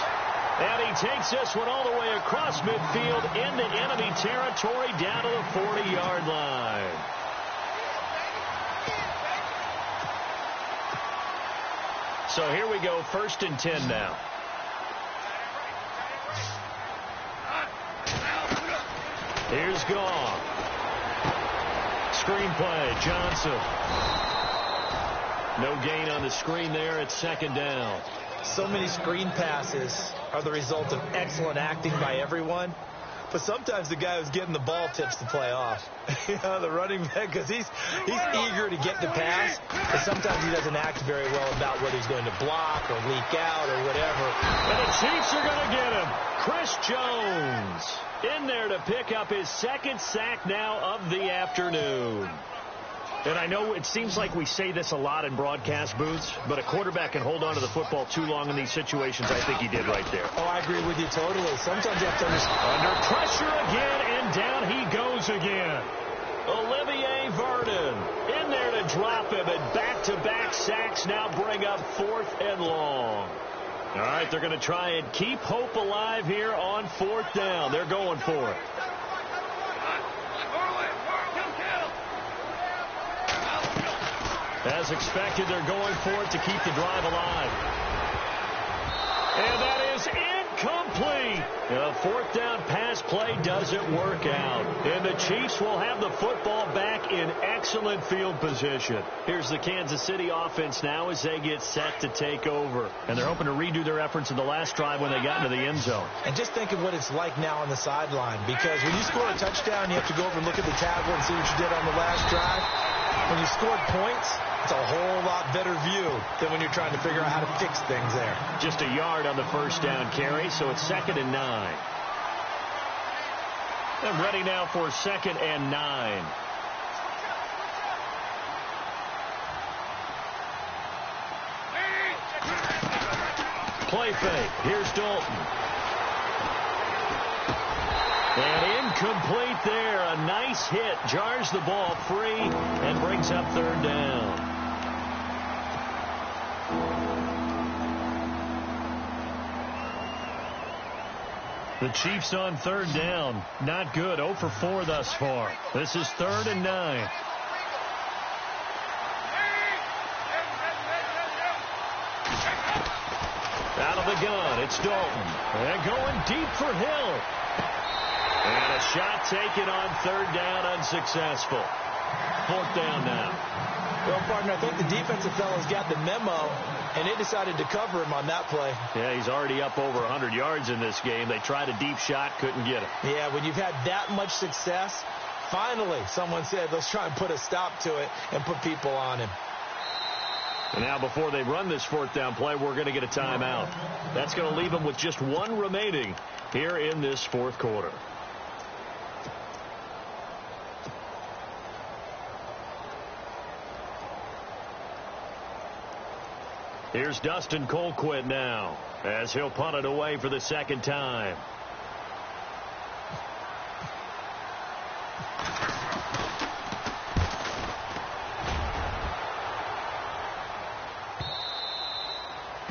And he takes this one all the way across midfield into enemy territory down to the 40-yard line. So here we go, first and 10 now. Here's Goff. Screenplay, Johnson. No gain on the screen there at second down. So many screen passes are the result of excellent acting by everyone. But sometimes the guy who's getting the ball tips the play off. The running back, because he's eager to get the pass, but sometimes he doesn't act very well about whether he's going to block or leak out or whatever. And the Chiefs are going to get him. Chris Jones in there to pick up his second sack now of the afternoon. And I know it seems like we say this a lot in broadcast booths, but a quarterback can hold on to the football too long in these situations. I think he did right there. Oh, I agree with you totally. Sometimes you have to understand. Under pressure again, and down he goes again. Olivier Vernon in there to drop him, and back-to-back sacks now bring up 4th and long. All right, they're going to try and keep hope alive here on 4th down. They're going for it. As expected, they're going for it to keep the drive alive. And that is incomplete. The 4th down pass play doesn't work out. And the Chiefs will have the football back in excellent field position. Here's the Kansas City offense now as they get set to take over. And they're hoping to redo their efforts in the last drive when they got into the end zone. And just think of what it's like now on the sideline. Because when you score a touchdown, you have to go over and look at the tablet and see what you did on the last drive. When you scored points, it's a whole lot better view than when you're trying to figure out how to fix things there. Just a yard on the first down carry, so it's 2nd and 9. I'm ready now for 2nd and 9. Play fake. Here's Dalton. And incomplete there. A nice hit. Jars the ball free and brings up 3rd down. The Chiefs on 3rd down. Not good. 0 for 4 thus far. This is 3rd and 9. Out of the gun. It's Dalton. And going deep for Hill. And a shot taken on 3rd down, unsuccessful. 4th down now. Well, partner, I think the defensive fellas got the memo, and they decided to cover him on that play. Yeah, he's already up over 100 yards in this game. They tried a deep shot, couldn't get it. Yeah, when you've had that much success, finally someone said, let's try and put a stop to it and put people on him. And now before they run this 4th down play, we're going to get a timeout. That's going to leave them with just 1 remaining here in this 4th quarter. Here's Dustin Colquitt now as he'll punt it away for the 2nd time.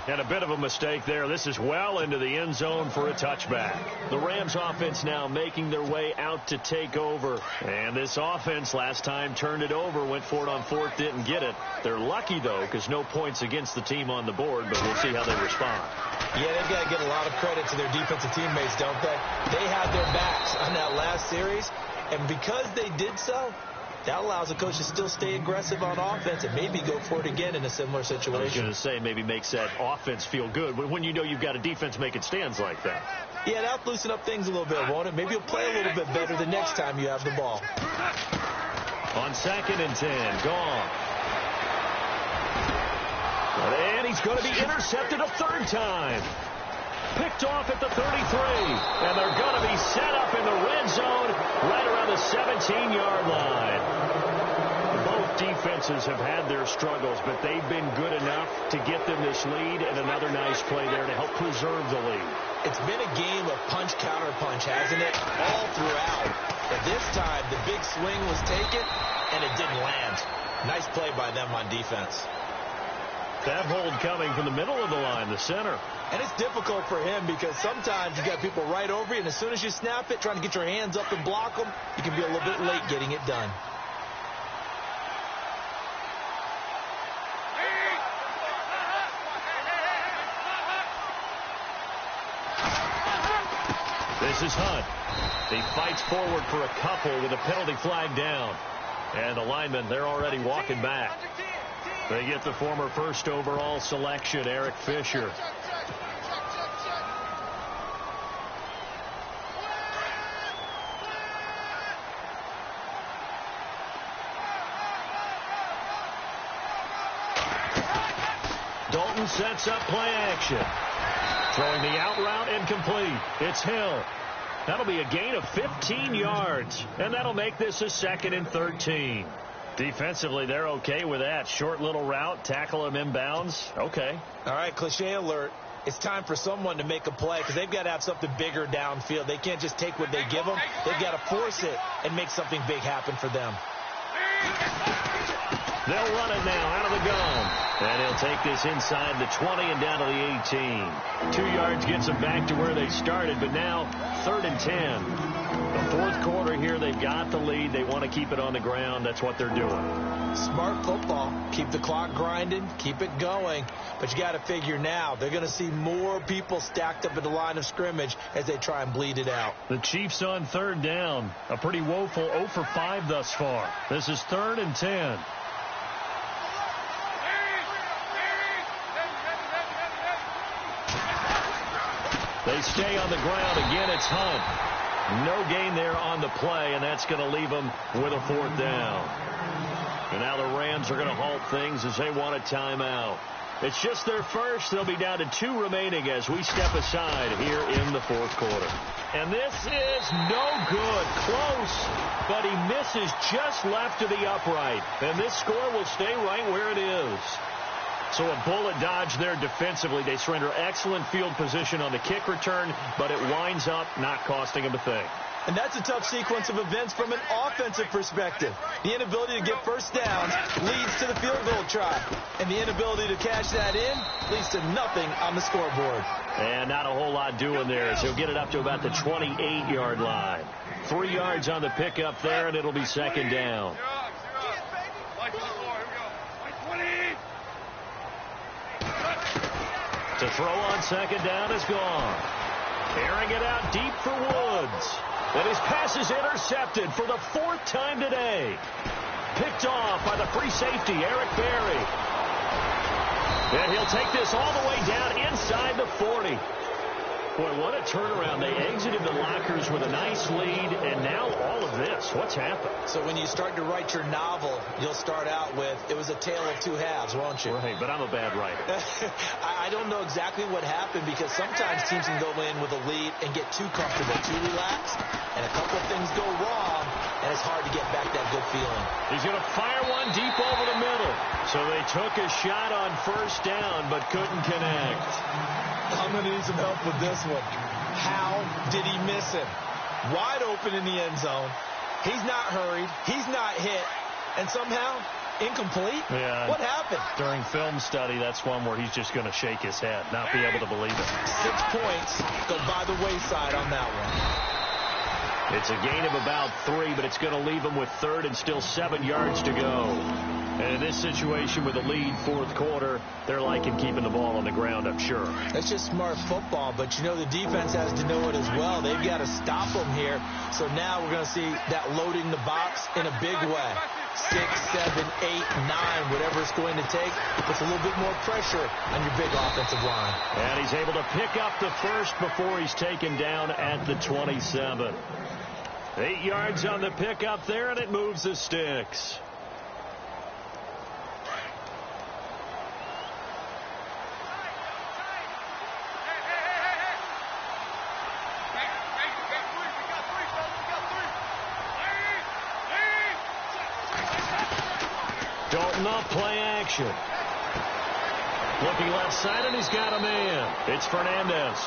And a bit of a mistake there. This is well into the end zone for a touchback. The Rams offense now making their way out to take over. And this offense last time turned it over, went for it on 4th, didn't get it. They're lucky, though, because no points against the team on the board, but we'll see how they respond. Yeah, they've got to get a lot of credit to their defensive teammates, don't they? They had their backs on that last series, and because they did so, that allows the coach to still stay aggressive on offense and maybe go for it again in a similar situation. I was going to say maybe makes that offense feel good when you know you've got a defense making stands like that. Yeah, that'll loosen up things a little bit, won't it? Maybe you'll play a little bit better the next time you have the ball. On 2nd and 10, gone. And he's going to be intercepted a 3rd time. Picked off at the 33. And they're going to be set up in the red zone right around the 17-yard line. Both defenses have had their struggles, but they've been good enough to get them this lead, and another nice play there to help preserve the lead. It's been a game of punch-counter-punch, hasn't it? All throughout. But this time, the big swing was taken, and it didn't land. Nice play by them on defense. That hold coming from the middle of the line, the center. And it's difficult for him because sometimes you got people right over you, and as soon as you snap it, trying to get your hands up and block them, you can be a little bit late getting it done. This is Hunt. He fights forward for a couple with a penalty flag down. And the linemen, they're already walking back. They get the former first overall selection, Eric Fisher. Dalton sets up play action. Throwing the out route incomplete. It's Hill. That'll be a gain of 15 yards. And that'll make this a 2nd and 13. Defensively, they're okay with that. Short little route, tackle him inbounds. Okay. All right, cliche alert. It's time for someone to make a play because they've got to have something bigger downfield. They can't just take what they give them. They've got to force it and make something big happen for them. They'll run it now out of the gun. And he'll take this inside the 20 and down to the 18. 2 yards gets them back to where they started, but now 3rd and 10. The fourth quarter here, they've got the lead. They want to keep it on the ground. That's what they're doing. Smart football. Keep the clock grinding. Keep it going. But you got to figure now, they're going to see more people stacked up at the line of scrimmage as they try and bleed it out. The Chiefs on 3rd down. A pretty woeful 0 for 5 thus far. This is 3rd and 10. They stay on the ground. Again, it's Hunt. No gain there on the play, and that's going to leave them with a 4th down. And now the Rams are going to halt things as they want a timeout. It's just their first. They'll be down to 2 remaining as we step aside here in the fourth quarter. And this is no good. Close, but he misses just left to the upright. And this score will stay right where it is. So a bullet dodge there defensively. They surrender excellent field position on the kick return, but it winds up not costing them a thing. And that's a tough sequence of events from an offensive perspective. The inability to get first downs leads to the field goal try. And the inability to cash that in leads to nothing on the scoreboard. And not a whole lot doing there as he'll get it up to about the 28-yard line. 3 yards on the pickup there, and it'll be 2nd down. To throw on 2nd down is gone. Airing it out deep for Woods. And his pass is intercepted for the 4th time today. Picked off by the free safety, Eric Berry. And he'll take this all the way down inside the 40. Boy, what a turnaround. They exited the lockers with a nice lead, and now all of this. What's happened? So when you start to write your novel, you'll start out with, it was a tale of 2 halves, won't you? Right, but I'm a bad writer. I don't know exactly what happened because sometimes teams can go in with a lead and get too comfortable, too relaxed, and a couple things go wrong, and it's hard to get back that good feeling. He's going to fire one deep over the middle. So they took a shot on 1st down, but couldn't connect. I'm going to need some help with this one. How did he miss him? Wide open in the end zone. He's not hurried. He's not hit. And somehow, incomplete? Yeah. What happened? During film study, that's one where he's just going to shake his head, not be able to believe it. 6 points go by the wayside on that one. It's a gain of about 3, but it's going to leave him with 3rd and still 7 yards to go. And in this situation with a lead 4th quarter, they're liking keeping the ball on the ground, I'm sure. That's just smart football, but you know the defense has to know it as well. They've got to stop them here. So now we're going to see that loading the box in a big way. 6, 7, 8, 9, whatever it's going to take, puts a little bit more pressure on your big offensive line. And he's able to pick up the first before he's taken down at the 27. 8 yards on the pickup there, and it moves the sticks. Dalton up, play action. Looking left side, and he's got a man. It's Fernandez.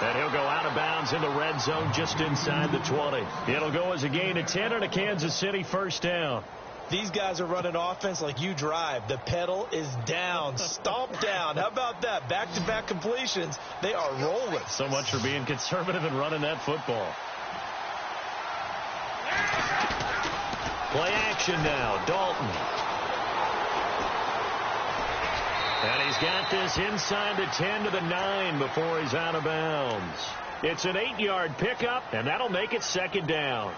And he'll go out of bounds in the red zone just inside the 20. It'll go as a gain of 10 and a Kansas City 1st down. These guys are running offense like you drive. The pedal is down, stomp down. How about that? Back-to-back completions. They are rolling. So much for being conservative and running that football. Play action now, Dalton. And he's got this inside the 10 to the 9 before he's out of bounds. It's an 8-yard pickup, and that'll make it 2nd down.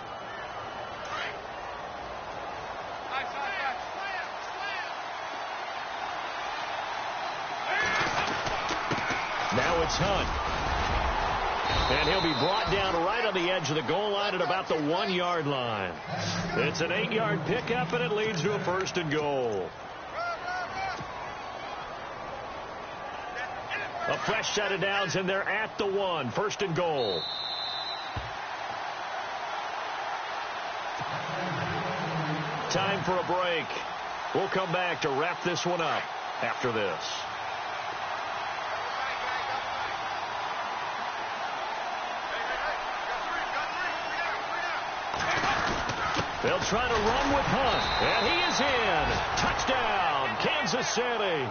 Now it's Hunt. And he'll be brought down right on the edge of the goal line at about the 1-yard line. It's an 8-yard pickup, and it leads to a 1st and goal. A fresh set of downs, and they're at the 1. 1st and goal. time for a break. We'll come back to wrap this one up after this. They'll try to run with Hunt, and he is in. Touchdown, Kansas City.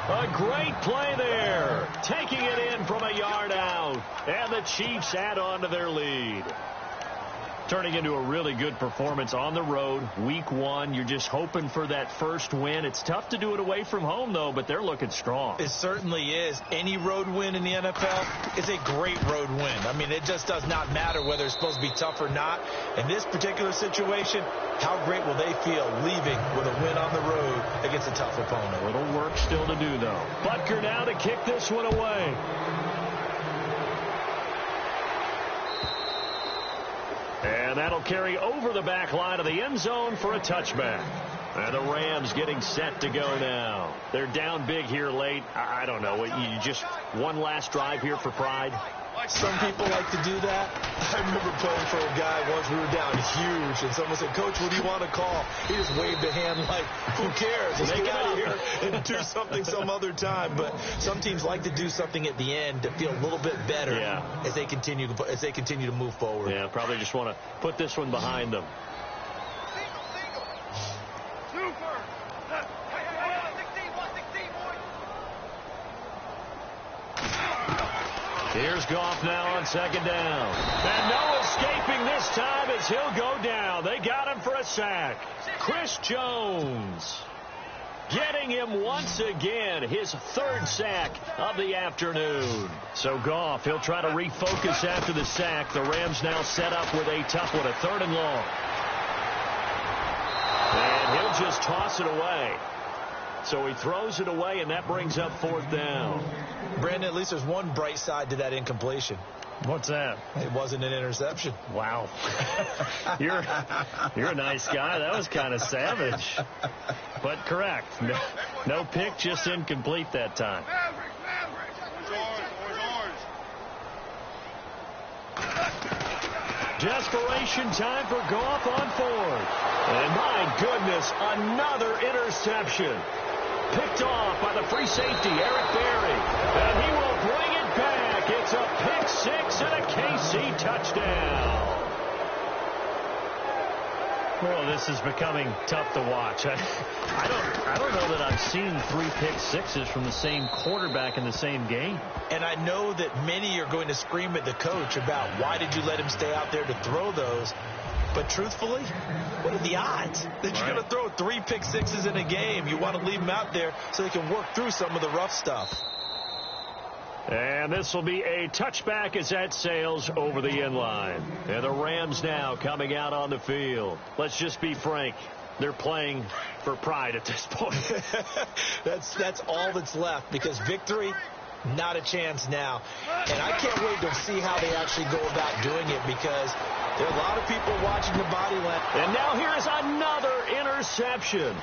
A great play there, taking it in from a yard out, and the Chiefs add on to their lead. Turning into a really good performance on the road, week one. You're just hoping for that first win. It's tough to do it away from home, though, but they're looking strong. It certainly is. Any road win in the NFL is a great road win. I mean, it just does not matter whether it's supposed to be tough or not. In this particular situation, how great will they feel leaving with a win on the road against a tough opponent? A little work still to do, though. Butker now to kick this one away. And that'll carry over the back line of the end zone for a touchback. And the Rams getting set to go now. They're down big here late. I don't know. You just one last drive here for pride? Some people like to do that. I remember playing for a guy once. We were down huge, and someone said, "Coach, what do you want to call?" He just waved a hand like, "Who cares? Let's get out of here and do something some other time." But some teams like to do something at the end to feel a little bit better as they continue to move forward. Yeah, probably just want to put this one behind them. Here's Goff now on second down. And no escaping this time as he'll go down. They got him for a sack. Chris Jones getting him once again, his third sack of the afternoon. So Goff, he'll try to refocus after the sack. The Rams now set up with a tough one, a 3rd and long. And he'll just toss it away. So he throws it away, and that brings up 4th down. Brandon, at least there's one bright side to that incompletion. What's that? It wasn't an interception. Wow. You're a nice guy. That was kind of savage. But correct. No pick, just incomplete that time. Desperation time for Goff on 4th. And my goodness, another interception. Picked off by the free safety, Eric Berry. And he will bring it back. It's a pick 6 and a KC touchdown. Well, this is becoming tough to watch. I don't know that I've seen 3 pick 6s from the same quarterback in the same game. And I know that many are going to scream at the coach about why did you let him stay out there to throw those. But truthfully, what are the odds that you're going to throw 3 pick 6s in a game? You want to leave them out there so they can work through some of the rough stuff. And this will be a touchback as that sails over the end line. And the Rams now coming out on the field. Let's just be frank. They're playing for pride at this point. That's all that's left, because victory, not a chance now. And I can't wait to see how they actually go about doing it, because there are a lot of people watching the body language. And now here's another interception.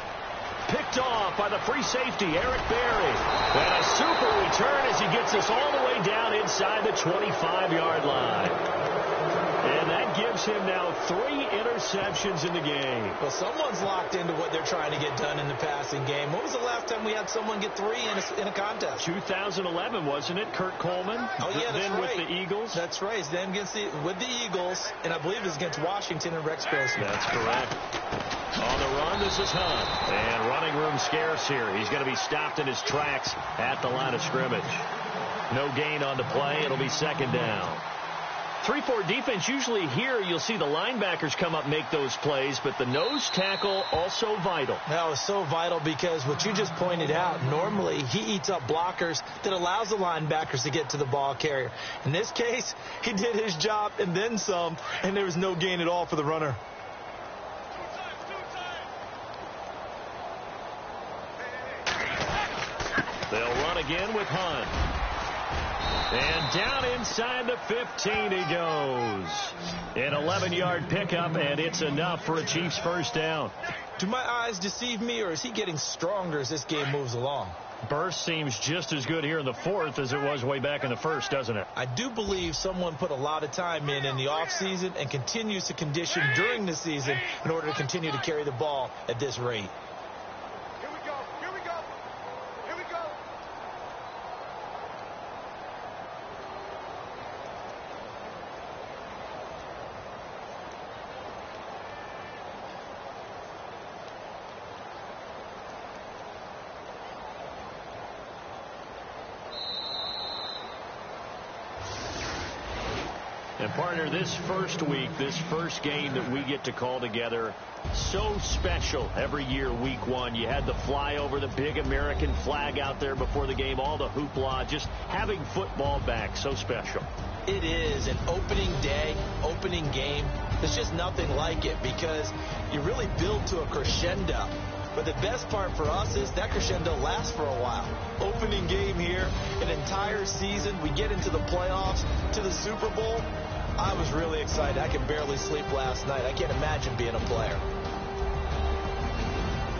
Picked off by the free safety, Eric Berry. And a super return as he gets us all the way down inside the 25-yard line. And that gives him now 3 interceptions in the game. Well, someone's locked into what they're trying to get done in the passing game. When was the last time we had someone get 3 in a contest? 2011, wasn't it? Kurt Coleman. Oh, yeah, that's right. With the Eagles. That's right. Then with the Eagles, and I believe it was against Washington and Rex Grossman. That's correct. On the run, this is Hunt. And running room scarce here. He's going to be stopped in his tracks at the line of scrimmage. No gain on the play. It'll be 2nd down. 3-4 defense, usually here you'll see the linebackers come up, make those plays, but the nose tackle also vital. That was so vital, because what you just pointed out, normally he eats up blockers that allows the linebackers to get to the ball carrier. In this case, he did his job and then some, and there was no gain at all for the runner. They'll run again with Hunt. And down inside the 15 he goes. An 11-yard pickup, and it's enough for a Chiefs 1st down. Do my eyes deceive me, or is he getting stronger as this game moves along? Burst seems just as good here in the fourth as it was way back in the first, doesn't it? I do believe someone put a lot of time in the offseason and continues to condition during the season in order to continue to carry the ball at this rate. Here we go. Here we go. Here we go. And partner, this first week, this first game that we get to call together, so special every year, week one. You had the flyover, the big American flag out there before the game, all the hoopla, just having football back, so special. It is an opening day, opening game. There's just nothing like it because you really build to a crescendo. But the best part for us is that crescendo lasts for a while. Opening game here, an entire season. We get into the playoffs, to the Super Bowl. I was really excited. I could barely sleep last night. I can't imagine being a player.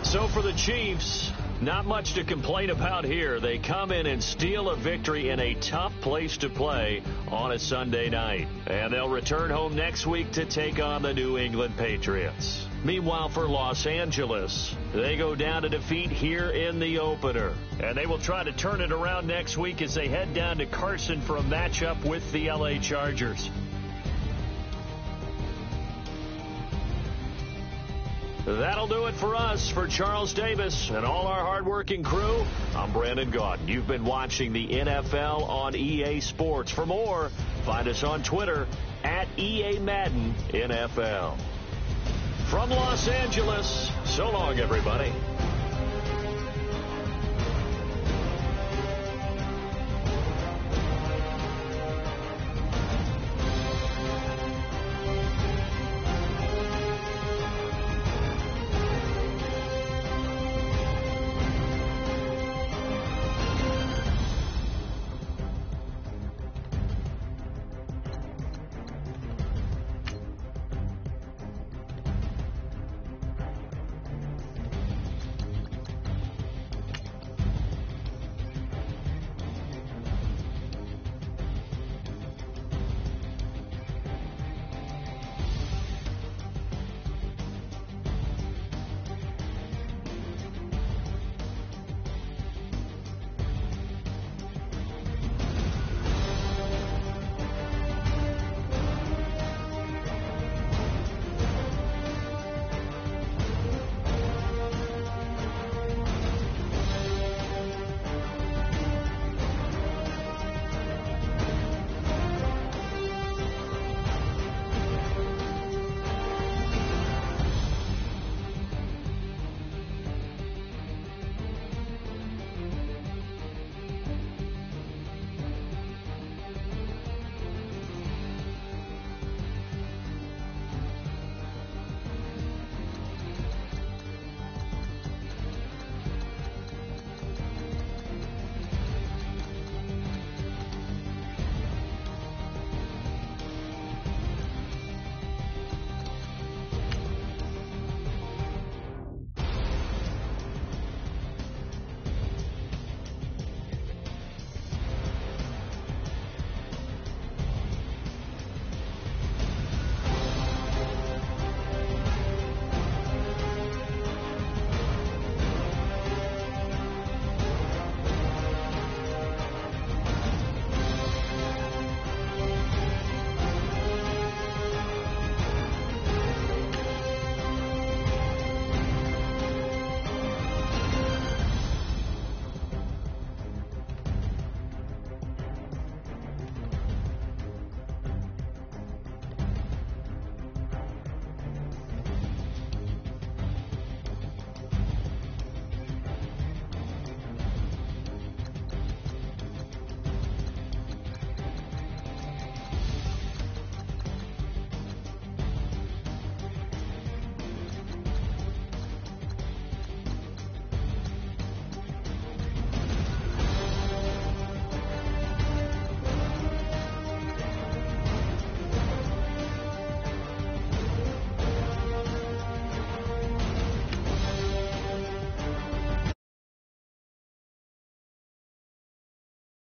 So for the Chiefs, not much to complain about here. They come in and steal a victory in a tough place to play on a Sunday night. And they'll return home next week to take on the New England Patriots. Meanwhile, for Los Angeles, they go down to defeat here in the opener. And they will try to turn it around next week as they head down to Carson for a matchup with the LA Chargers. That'll do it for us. For Charles Davis and all our hardworking crew, I'm Brandon Gaudin. You've been watching the NFL on EA Sports. For more, find us on Twitter at EA Madden NFL. From Los Angeles, so long, everybody.